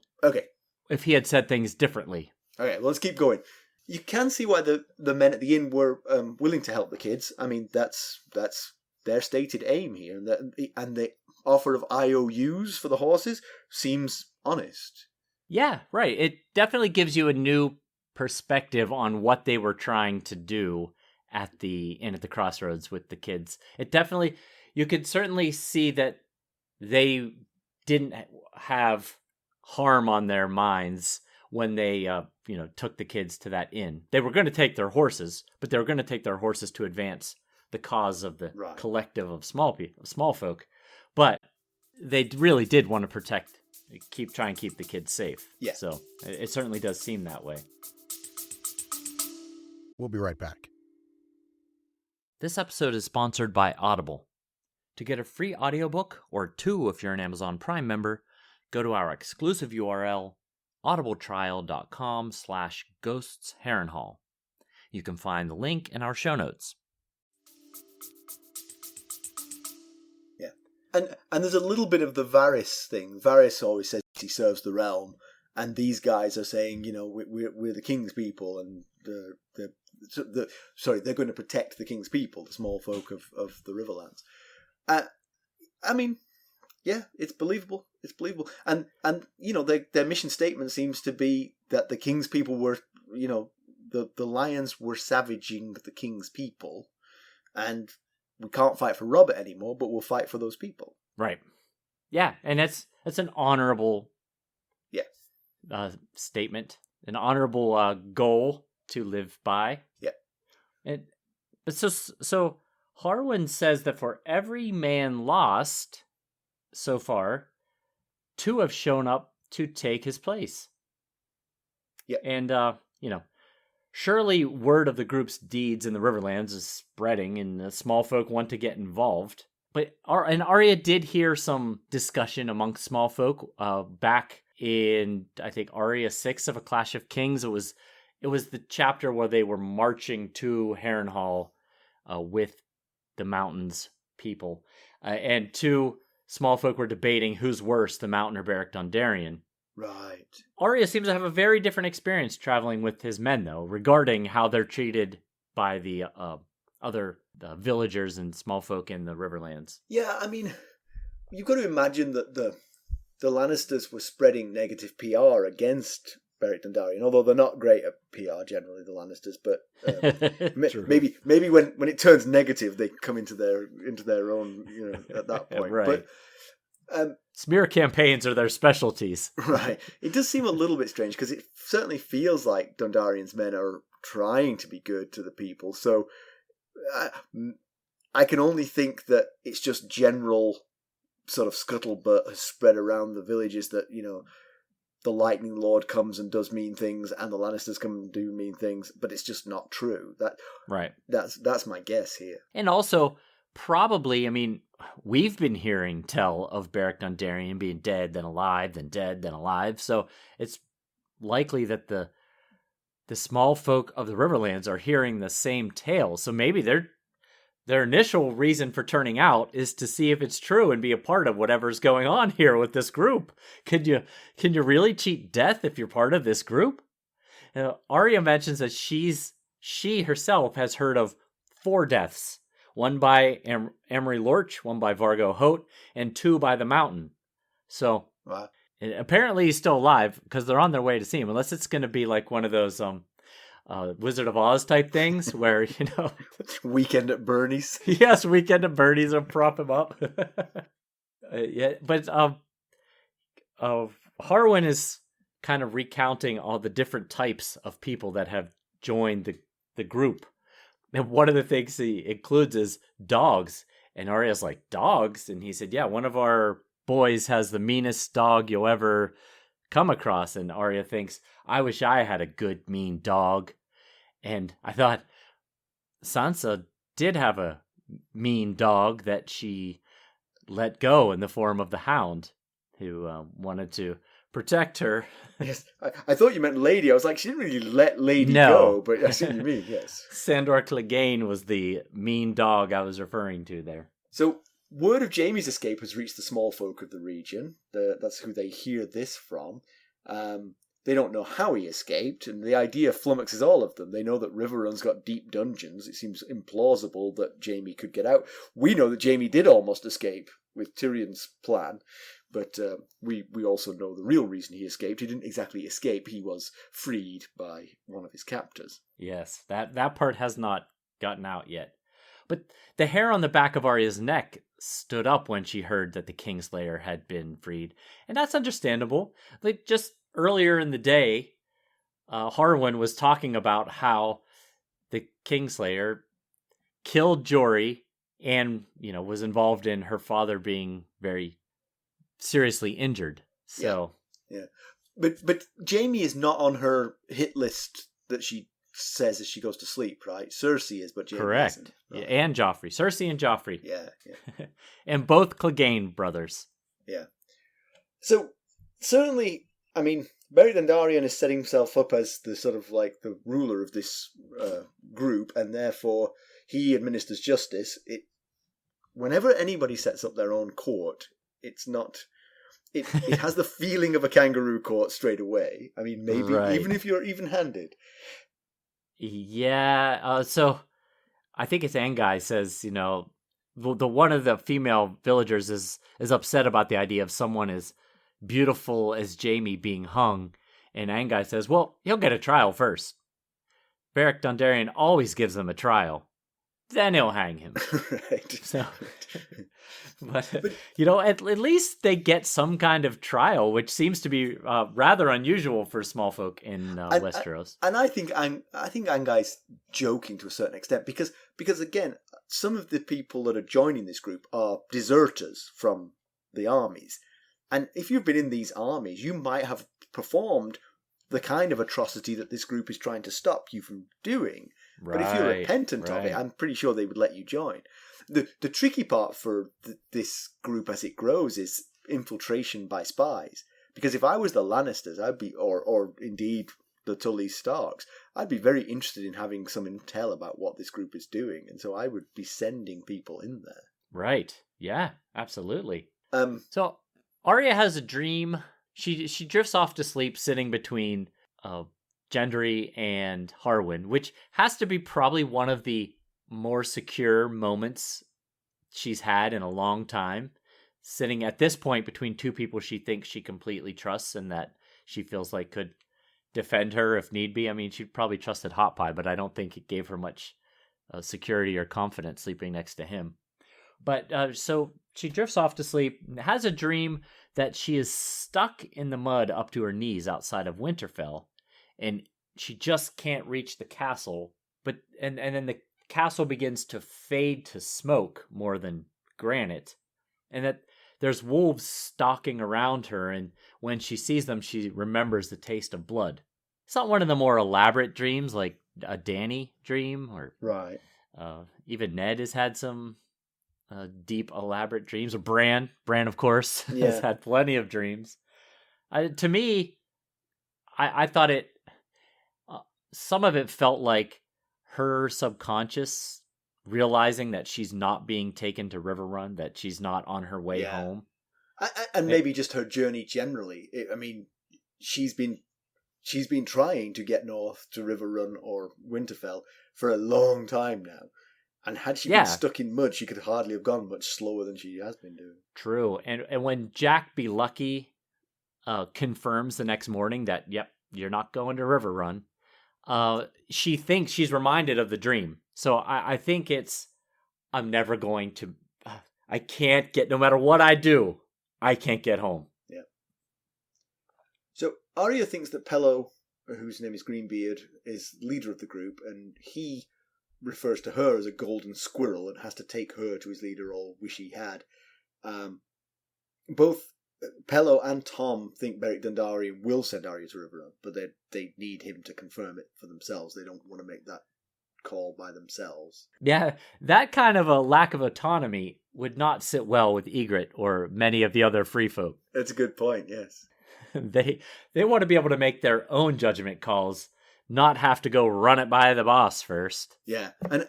if he had said things differently. Okay, well, let's keep going. You can see why the men at the inn were willing to help the kids. I mean, that's their stated aim here. And the offer of IOUs for the horses seems honest. Yeah, right. It definitely gives you a new perspective on what they were trying to do at the inn at the crossroads with the kids. You could certainly see that they didn't have harm on their minds when they took the kids to that inn. They were going to take their horses, but they were going to take their horses to advance the cause of the collective of small folk. But they really did want to try and keep the kids safe. Yeah. So it certainly does seem that way. We'll be right back. This episode is sponsored by Audible. To get a free audiobook, or 2 if you're an Amazon Prime member, go to our exclusive URL, audibletrial.com/ghostsharrenhal. You can find the link in our show notes. Yeah. And there's a little bit of the Varys thing. Varys always says he serves the realm, and these guys are saying, we're the king's people, and they're going to protect the king's people, the small folk of the Riverlands. I mean, yeah, it's believable. It's believable. And their mission statement seems to be that the king's people were, the lions were savaging the king's people, and we can't fight for Robert anymore, but we'll fight for those people. Right. Yeah, and that's an honorable statement, an honorable goal to live by. Yeah. But so Harwin says that for every man lost so far, 2 have shown up to take his place. Yeah. And surely word of the group's deeds in the Riverlands is spreading, and the small folk want to get involved. But Arya did hear some discussion amongst small folk back in, I think, Arya 6 of A Clash of Kings. It was the chapter where they were marching to Harrenhal with the mountains people. And 2 small folk were debating who's worse, the mountain or Beric Dondarrion. Right. Arya seems to have a very different experience traveling with his men, though, regarding how they're treated by the other villagers and small folk in the Riverlands. Yeah, I mean, you've got to imagine that the Lannisters were spreading negative PR against Beric Dondarrion, although they're not great at PR generally, the Lannisters. But maybe when it turns negative, they come into their own, at that point. Right. But smear campaigns are their specialties. Right. It does seem a little bit strange because it certainly feels like Dondarrion's men are trying to be good to the people. So I can only think that it's just general sort of scuttlebutt has spread around the villages that, the Lightning Lord comes and does mean things, and the Lannisters come and do mean things, but it's just not true. Right. That's my guess here. And also, probably, I mean, we've been hearing tell of Beric Dondarrion being dead, then alive, then dead, then alive. So it's likely that the small folk of the Riverlands are hearing the same tale. So maybe their initial reason for turning out is to see if it's true and be a part of whatever's going on here with this group. Can you really cheat death if you're part of this group? Arya mentions that she herself has heard of 4 deaths. 1 by Emery Lorch, 1 by Vargo Hoat, and 2 by the Mountain. So wow. Apparently he's still alive because they're on their way to see him. Unless it's going to be like one of those Wizard of Oz type things where, Weekend at Bernie's. Yes, Weekend at Bernie's will prop him up. Yeah, but Harwin is kind of recounting all the different types of people that have joined the group. And one of the things he includes is dogs. And Arya's like, dogs? And he said, yeah, one of our boys has the meanest dog you'll ever come across. And Arya thinks, I wish I had a good, mean dog. And I thought Sansa did have a mean dog that she let go in the form of the Hound, who wanted to protect her. Yes, I thought you meant Lady. I was like, she didn't really let Lady go, but I see what you mean, yes. Sandor Clegane was the mean dog I was referring to there. So, word of Jaime's escape has reached the small folk of the region. That's who they hear this from. They don't know how he escaped, and the idea flummoxes all of them. They know that Riverrun's got deep dungeons. It seems implausible that Jaime could get out. We know that Jaime did almost escape with Tyrion's plan, but we also know the real reason he escaped. He didn't exactly escape. He was freed by one of his captors. Yes, that part has not gotten out yet. But the hair on the back of Arya's neck stood up when she heard that the Kingslayer had been freed. And that's understandable. Like, just earlier in the day, Harwin was talking about how the Kingslayer killed Jory and, was involved in her father being very seriously injured. So, yeah. But Jaime is not on her hit list that she says as she goes to sleep, right? Cersei is, but Jaime correct. isn't. Right. Yeah, and Joffrey. Cersei and Joffrey. Yeah. And both Clegane brothers. Yeah. So, certainly, I mean, Beric Dondarrion is setting himself up as the sort of like the ruler of this group, and therefore he administers justice. Whenever anybody sets up their own court, it's not... It has the feeling of a kangaroo court straight away. I mean, maybe even if you're even-handed. Yeah, so I think it's Anguy says, the one of the female villagers is upset about the idea of someone as beautiful as Jaime being hung, and Anguy says, well, he'll get a trial first. Beric Dondarrion always gives them a trial. Then he'll hang him. Right. So, but at least they get some kind of trial, which seems to be rather unusual for small folk in Westeros. And I think Anguy's joking to a certain extent because again, some of the people that are joining this group are deserters from the armies, and if you've been in these armies, you might have performed the kind of atrocity that this group is trying to stop you from doing. Right, but if you're repentant of it, I'm pretty sure they would let you join. The tricky part for this group as it grows is infiltration by spies. Because if I was the Lannisters, I'd be, or indeed the Tully Starks, I'd be very interested in having some intel about what this group is doing, and so I would be sending people in there. Right. Yeah. Absolutely. So Arya has a dream. She drifts off to sleep, sitting between Gendry and Harwin, which has to be probably one of the more secure moments she's had in a long time, sitting at this point between two people she thinks she completely trusts and that she feels like could defend her if need be. I mean, she probably trusted Hot Pie, but I don't think it gave her much security or confidence sleeping next to him. But so she drifts off to sleep, has a dream that she is stuck in the mud up to her knees outside of Winterfell, and she just can't reach the castle. But and then the castle begins to fade to smoke more than granite, and that there's wolves stalking around her, and when she sees them, she remembers the taste of blood. It's not one of the more elaborate dreams, like a Dany dream, or right. Even Ned has had some deep, elaborate dreams. Or Bran, of course, has had plenty of dreams. To me, I thought it. Some of it felt like her subconscious realizing that she's not being taken to Riverrun, that she's not on her way home, and maybe just her journey generally. I mean, she's been trying to get north to Riverrun or Winterfell for a long time now. And had she been stuck in mud, she could hardly have gone much slower than she has been doing. True. And when Jack Be Lucky confirms the next morning that, yep, you're not going to Riverrun, she thinks she's reminded of the dream. So I think I'm never going to, I can't get, no matter what I do, I can't get home. Yeah. So Arya thinks that Pello, whose name is Greenbeard, is leader of the group, and he refers to her as a golden squirrel and has to take her to his leader, or wish he had. Both Pello and Tom think Beric Dondarrion will send Arya to Riverrun, but they need him to confirm it for themselves. They don't want to make that call by themselves. Yeah, that kind of a lack of autonomy would not sit well with Ygritte or many of the other free folk. That's a good point, yes. They want to be able to make their own judgment calls, not have to go run it by the boss first. Yeah, and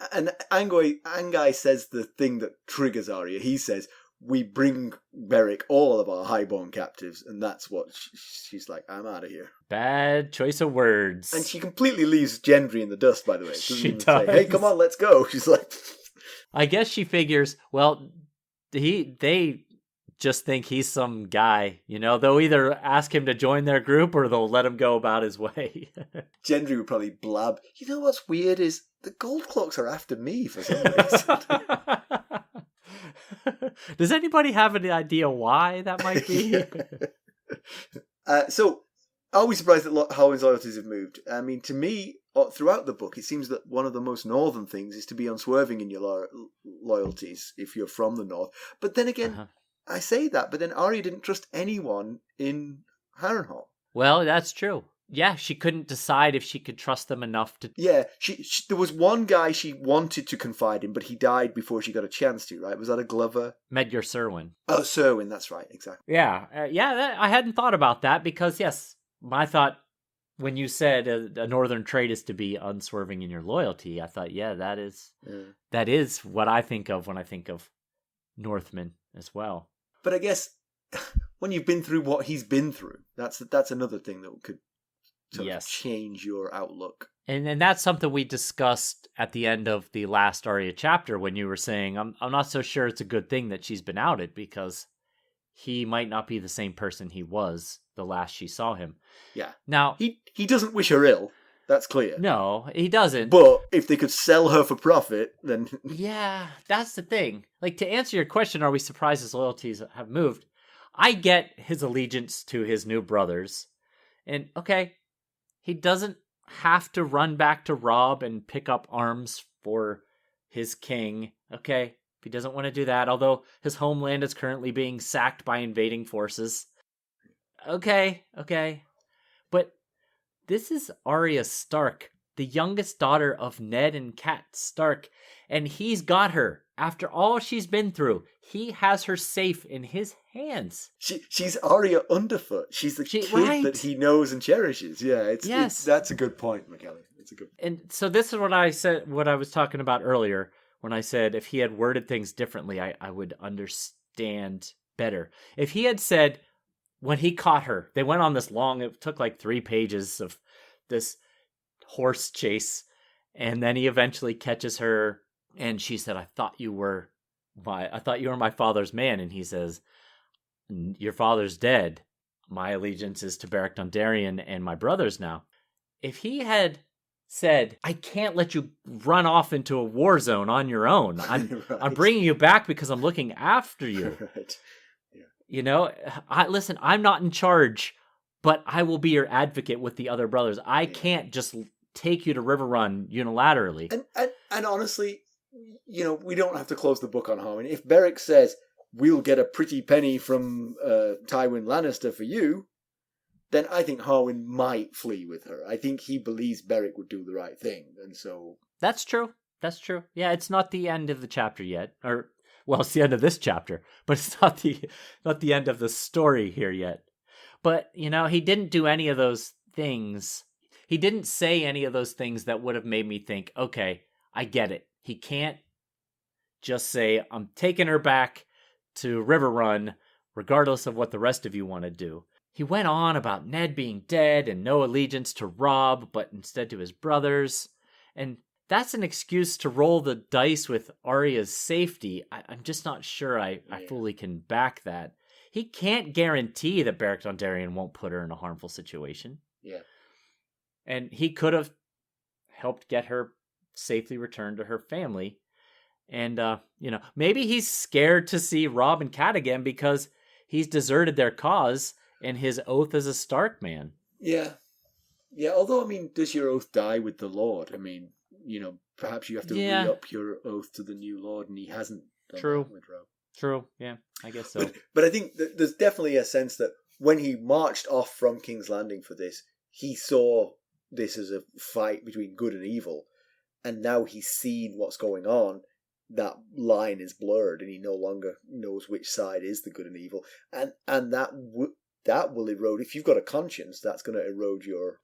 Angai says the thing that triggers Arya. He says, we bring Beric all of our highborn captives, and that's what she's like, I'm out of here. Bad choice of words. And she completely leaves Gendry in the dust, by the way. She does. Say, hey, come on, let's go. She's like... I guess she figures, well, they just think he's some guy, you know? They'll either ask him to join their group or they'll let him go about his way. Gendry would probably blab, you know what's weird is the gold clocks are after me for some reason. Does anybody have any idea why that might be? So, are we surprised that Harwin's loyalties have moved? I mean, to me, throughout the book, it seems that one of the most northern things is to be unswerving in your loyalties if you're from the north. But then again, I say that, but then Arya didn't trust anyone in Harrenhal. Well, that's true. Yeah, she couldn't decide if she could trust them enough to... Yeah, she there was one guy she wanted to confide in, but he died before she got a chance to, right? Was that a Glover? Medgar Serwyn. Oh, Serwyn, that's right, exactly. Yeah, I hadn't thought about that because, yes, my thought, when you said a northern trait is to be unswerving in your loyalty, I thought, that is what I think of when I think of Northmen as well. But I guess when you've been through what he's been through, that's another thing that could sort of change your outlook. And that's something we discussed at the end of the last Arya chapter when you were saying, I'm not so sure it's a good thing that she's been outed because he might not be the same person he was the last she saw him. Yeah. Now, he doesn't wish her ill. That's clear. No, he doesn't. But if they could sell her for profit, then... Yeah, that's the thing. Like, to answer your question, are we surprised his loyalties have moved? I get his allegiance to his new brothers. And, okay, he doesn't have to run back to Robb and pick up arms for his king. Okay, if he doesn't want to do that, although his homeland is currently being sacked by invading forces. Okay. But this is Arya Stark, the youngest daughter of Ned and Cat Stark, and he's got her. After all she's been through, he has her safe in his hands. She's Arya Underfoot. She's the kid that he knows and cherishes. Yeah, that's a good point, Mackelly. It's a good point. And so this is what I said, what I was talking about earlier, when I said if he had worded things differently, I would understand better. If he had said, when he caught her, they went on this it took like 3 pages of this horse chase, and then he eventually catches her, and she said, I thought you were my father's man, and he says, your father's dead. My allegiance is to Beric Dondarrion and my brothers now. If he had said, I can't let you run off into a war zone on your own. I'm bringing you back because I'm looking after you. Right. Yeah. You know, listen, I'm not in charge, but I will be your advocate with the other brothers. I can't just take you to Riverrun unilaterally. And honestly, you know, we don't have to close the book on Harwin. If Beric says, we'll get a pretty penny from Tywin Lannister for you, then I think Harwin might flee with her. I think he believes Beric would do the right thing, and so... That's true. Yeah, it's not the end of the chapter yet. Or Well, it's the end of this chapter, but it's not the end of the story here yet. But, he didn't do any of those things. He didn't say any of those things that would have made me think, okay, I get it. He can't just say, I'm taking her back to Riverrun, regardless of what the rest of you want to do. He went on about Ned being dead and no allegiance to Robb, but instead to his brothers. And that's an excuse to roll the dice with Arya's safety. I'm just not sure I fully can back that. He can't guarantee that Beric Dondarrion won't put her in a harmful situation. Yeah. And he could have helped get her safely returned to her family. And, maybe he's scared to see Robb and Cat again because he's deserted their cause and his oath as a Stark man. Yeah. Yeah, although, does your oath die with the Lord? Perhaps you have to re-up your oath to the new Lord, and he hasn't done that with Robb. True, yeah, I guess so. But I think that there's definitely a sense that when he marched off from King's Landing for this, he saw this as a fight between good and evil, and now he's seen what's going on. That line is blurred, and he no longer knows which side is the good and evil, and that will erode. If you've got a conscience, that's going to erode your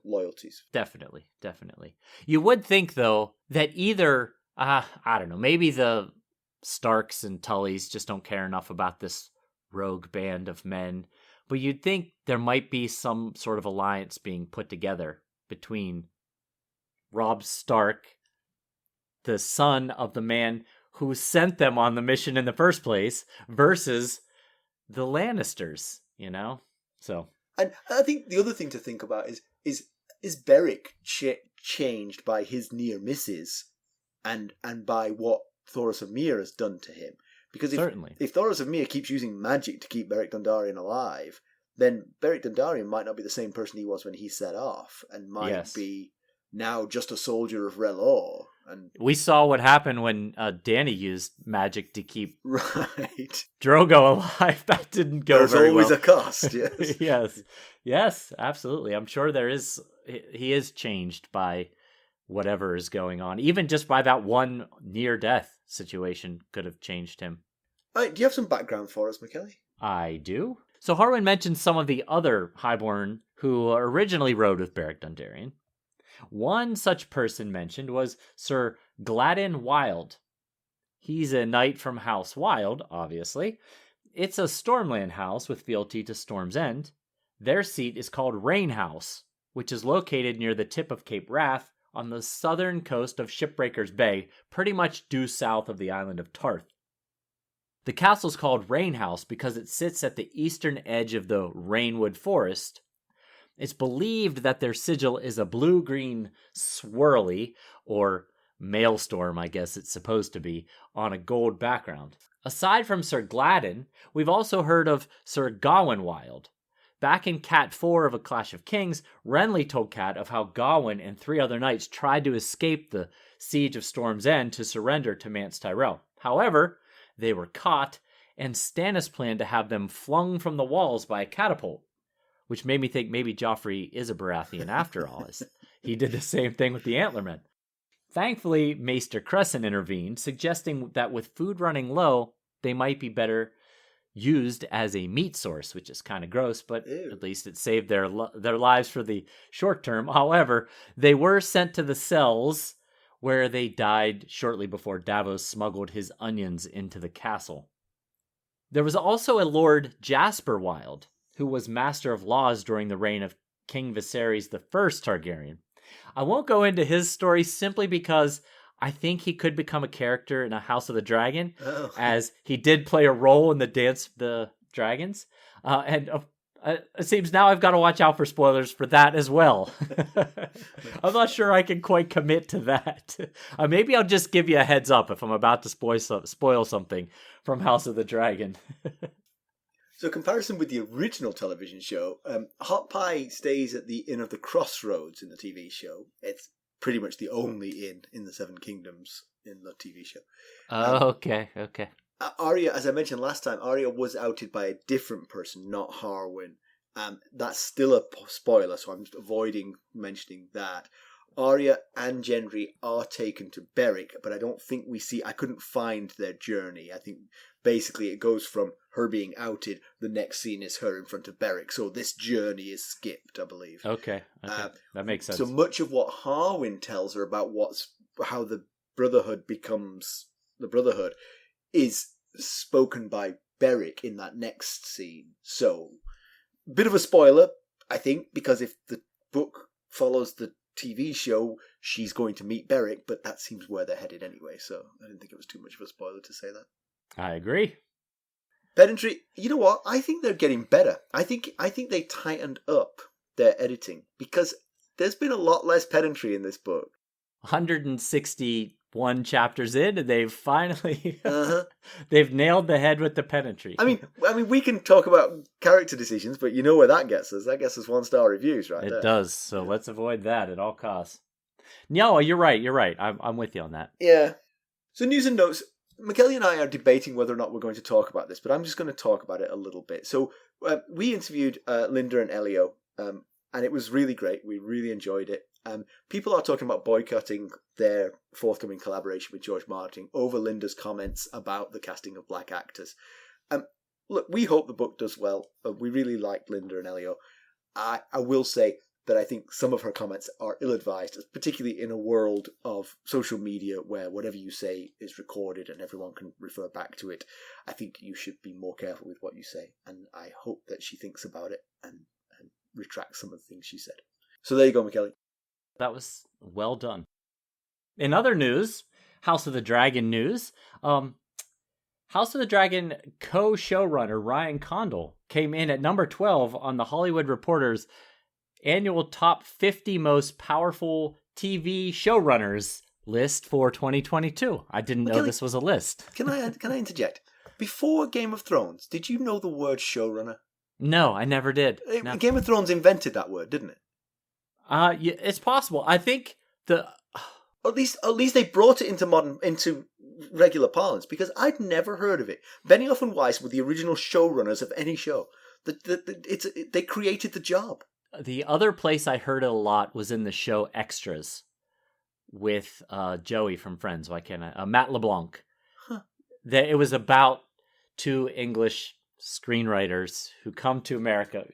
loyalties. Definitely. You would think though that either I don't know, maybe the Starks and Tullys just don't care enough about this rogue band of men, but you'd think there might be some sort of alliance being put together between Robb Stark, the son of the man who sent them on the mission in the first place, versus the Lannisters, So, and I think the other thing to think about is Beric changed by his near misses, and by what Thoros of Myr has done to him. Because if Thoros of Myr keeps using magic to keep Beric Dondarrion alive, then Beric Dondarrion might not be the same person he was when he set off, and might be now just a soldier of Relor. And we saw what happened when Dany used magic to keep Drogo alive. That didn't go very well. There's always a cost, yes. Yes, absolutely. I'm sure he is changed by whatever is going on. Even just by that one near-death situation could have changed him. Do you have some background for us, Mackelly? I do. So Harwin mentioned some of the other Highborn who originally rode with Beric Dondarrion. One such person mentioned was Sir Gladden Wild. He's a knight from House Wild, obviously. It's a Stormland house with fealty to Storm's End. Their seat is called Rain House, which is located near the tip of Cape Wrath on the southern coast of Shipbreakers Bay, pretty much due south of the island of Tarth. The castle's called Rain House because it sits at the eastern edge of the Rainwood Forest. It's believed that their sigil is a blue-green swirly, or maelstrom, I guess it's supposed to be, on a gold background. Aside from Sir Gladden, we've also heard of Sir Gawain Wild. Back in Cat 4 of A Clash of Kings, Renly told Cat of how Gawain and 3 other knights tried to escape the siege of Storm's End to surrender to Mance Tyrell. However, they were caught, and Stannis planned to have them flung from the walls by a catapult, which made me think maybe Joffrey is a Baratheon after all. He did the same thing with the Antlermen. Thankfully, Maester Crescent intervened, suggesting that with food running low, they might be better used as a meat source, which is kind of gross, but at least it saved their lives for the short term. However, they were sent to the cells, where they died shortly before Davos smuggled his onions into the castle. There was also a Lord Jasper Wild, who was Master of Laws during the reign of King Viserys I Targaryen. I won't go into his story simply because I think he could become a character in a House of the Dragon, as he did play a role in the Dance of the Dragons. It seems now I've got to watch out for spoilers for that as well. I'm not sure I can quite commit to that. Maybe I'll just give you a heads up if I'm about to spoil something from House of the Dragon. So, comparison with the original television show, Hot Pie stays at the Inn of the Crossroads in the TV show. It's pretty much the only inn in the Seven Kingdoms in the TV show. Okay. Arya, as I mentioned last time, Arya was outed by a different person, not Harwin. That's still a spoiler, so I'm avoiding mentioning that. Arya and Gendry are taken to Beric, but I don't think I couldn't find their journey. I think basically it goes from her being outed, the next scene is her in front of Beric, so this journey is skipped, I believe. Okay. That makes sense. So much of what Harwin tells her about how the Brotherhood becomes the Brotherhood is spoken by Beric in that next scene. So, bit of a spoiler, I think, because if the book follows the TV show, she's going to meet Beric, but that seems where they're headed anyway, so I didn't think it was too much of a spoiler to say that. I agree. Pedantry, you know what? I think they're getting better. I think they tightened up their editing, because there's been a lot less pedantry in this book. 161 chapters in, and they've finally they've nailed the head with the pedantry. I mean, we can talk about character decisions, but you know where that gets us. That gets us 1-star reviews, right? It does. So let's avoid that at all costs. No, you're right. I'm with you on that. Yeah. So news and notes. Mackelly and I are debating whether or not we're going to talk about this, but I'm just going to talk about it a little bit. So we interviewed Linda and Elio, and it was really great. We really enjoyed it. People are talking about boycotting their forthcoming collaboration with George Martin over Linda's comments about the casting of black actors. Look, we hope the book does well. We really like Linda and Elio. I will say that I think some of her comments are ill-advised, particularly in a world of social media where whatever you say is recorded and everyone can refer back to it. I think you should be more careful with what you say, and I hope that she thinks about it and retracts some of the things she said. So there you go, Mackelly. That was well done. In other news, House of the Dragon news, House of the Dragon co-showrunner Ryan Condal came in at number 12 on the Hollywood Reporter's annual top 50 most powerful TV showrunners list for 2022. I didn't know this was a list. Can I interject? Before Game of Thrones, did you know the word showrunner? No, I never did. No. Game of Thrones invented that word, didn't it? Yeah, it's possible. I think at least they brought it into regular parlance, because I'd never heard of it. Benioff and Weiss were the original showrunners of any show. They created the job. The other place I heard it a lot was in the show Extras with Joey from Friends. Why can't I? Matt LeBlanc. Huh. It was about two English screenwriters who come to America.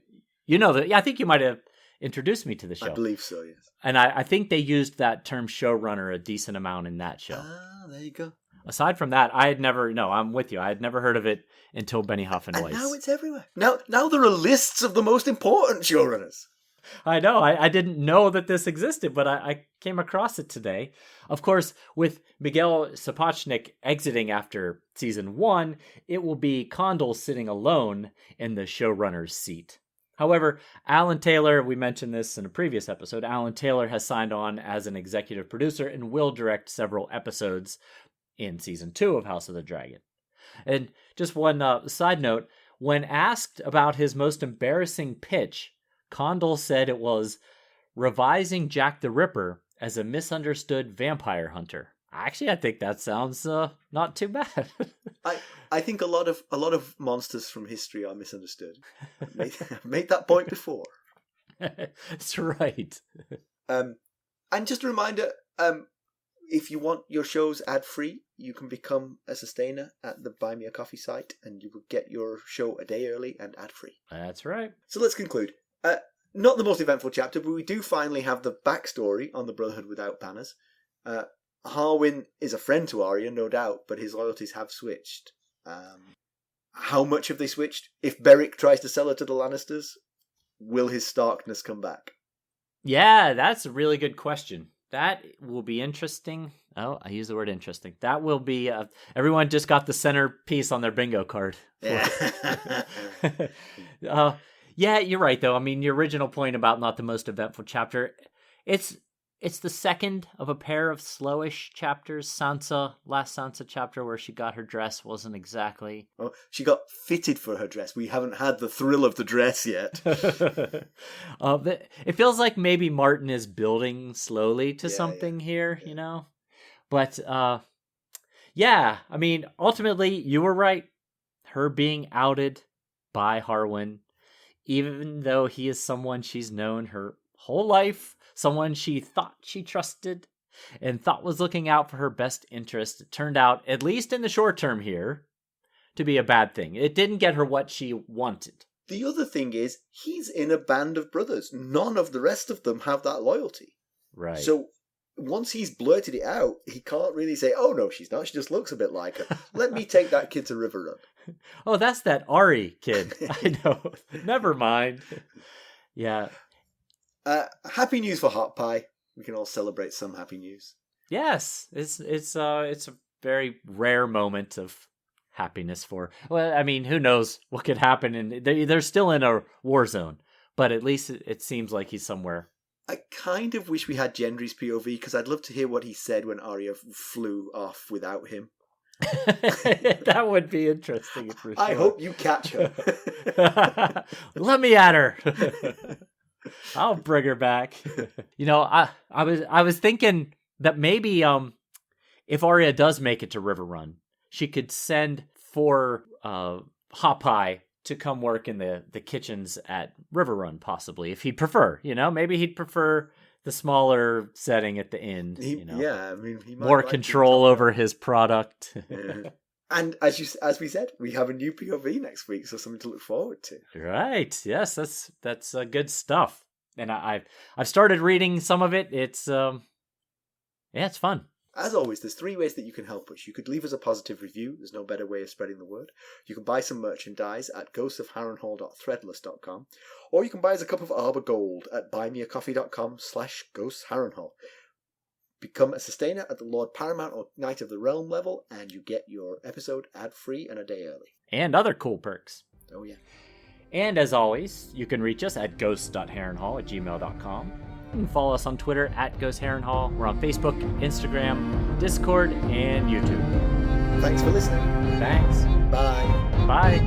You know that? Yeah, I think you might have introduced me to the show. I believe so, yes. And I think they used that term showrunner a decent amount in that show. Ah, there you go. Aside from that, I'm with you. I had never heard of it until Benioff and Weiss. And now it's everywhere. Now there are lists of the most important showrunners. I know. I didn't know that this existed, but I came across it today. Of course, with Miguel Sapochnik exiting after season 1, it will be Condal sitting alone in the showrunner's seat. However, Alan Taylor, we mentioned this in a previous episode, Alan Taylor has signed on as an executive producer and will direct several episodes in season 2 of House of the Dragon. And just one side note, when asked about his most embarrassing pitch, Condal said it was revising Jack the Ripper as a misunderstood vampire hunter. Actually, I think that sounds not too bad. I think a lot of monsters from history are misunderstood. I've made that point before. That's right. And just a reminder, if you want your shows ad-free, you can become a sustainer at the Buy Me a Coffee site, and you will get your show a day early and ad-free. That's right. So let's conclude. Not the most eventful chapter, but we do finally have the backstory on the Brotherhood Without Banners. Harwin is a friend to Arya, no doubt, but his loyalties have switched. How much have they switched? If Beric tries to sell her to the Lannisters, will his Starkness come back? Yeah, that's a really good question. That will be interesting. Oh, I use the word interesting. That will be... everyone just got the centerpiece on their bingo card. Yeah. Yeah, you're right, though. I mean, your original point about not the most eventful chapter, it's the second of a pair of slowish chapters. Last Sansa chapter where she got her dress wasn't exactly... Well, she got fitted for her dress. We haven't had the thrill of the dress yet. It feels like maybe Martin is building slowly to something here, you know? But, yeah, I mean, ultimately, you were right. Her being outed by Harwin, even though he is someone she's known her whole life, someone she thought she trusted and thought was looking out for her best interest, turned out, at least in the short term here, to be a bad thing. It didn't get her what she wanted. The other thing is, he's in a band of brothers. None of the rest of them have that loyalty. Right. So once he's blurted it out, he can't really say, oh no, she's not. She just looks a bit like her. Let me take that kid to Riverrun. Oh, that's that Ari kid. I know. Never mind. Yeah. Happy news for Hot Pie. We can all celebrate some happy news. Yes. It's a very rare moment of happiness for... Well, I mean, who knows what could happen. And they're still in a war zone. But at least it seems like he's somewhere. I kind of wish we had Gendry's POV, because I'd love to hear what he said when Arya flew off without him. That would be interesting for sure. I hope you catch her. Let me at her. I'll bring her back. You know, I was thinking that maybe if Arya does make it to Riverrun, she could send for Hot Pie to come work in the kitchens at Riverrun, possibly, if he'd prefer. You know, maybe he'd prefer the smaller setting at the inn. Yeah, I mean, he might more control over his product. Yeah. And as we said, we have a new POV next week, so something to look forward to. Right? Yes, that's good stuff. And I've started reading some of it. It's it's fun. As always, there's 3 ways that you can help us. You could leave us a positive review. There's no better way of spreading the word. You can buy some merchandise at ghostsofharrenhal.threadless.com, or you can buy us a cup of Arbor Gold at buymeacoffee.com/ghostsharrenhal. Become a sustainer at the Lord Paramount or Knight of the Realm level, and you get your episode ad-free and a day early. And other cool perks. Oh, yeah. And as always, you can reach us at ghost.harrenhal@gmail.com. You can follow us on Twitter at @GhostHarrenhal. We're on Facebook, Instagram, Discord, and YouTube. Thanks for listening. Thanks. Bye. Bye.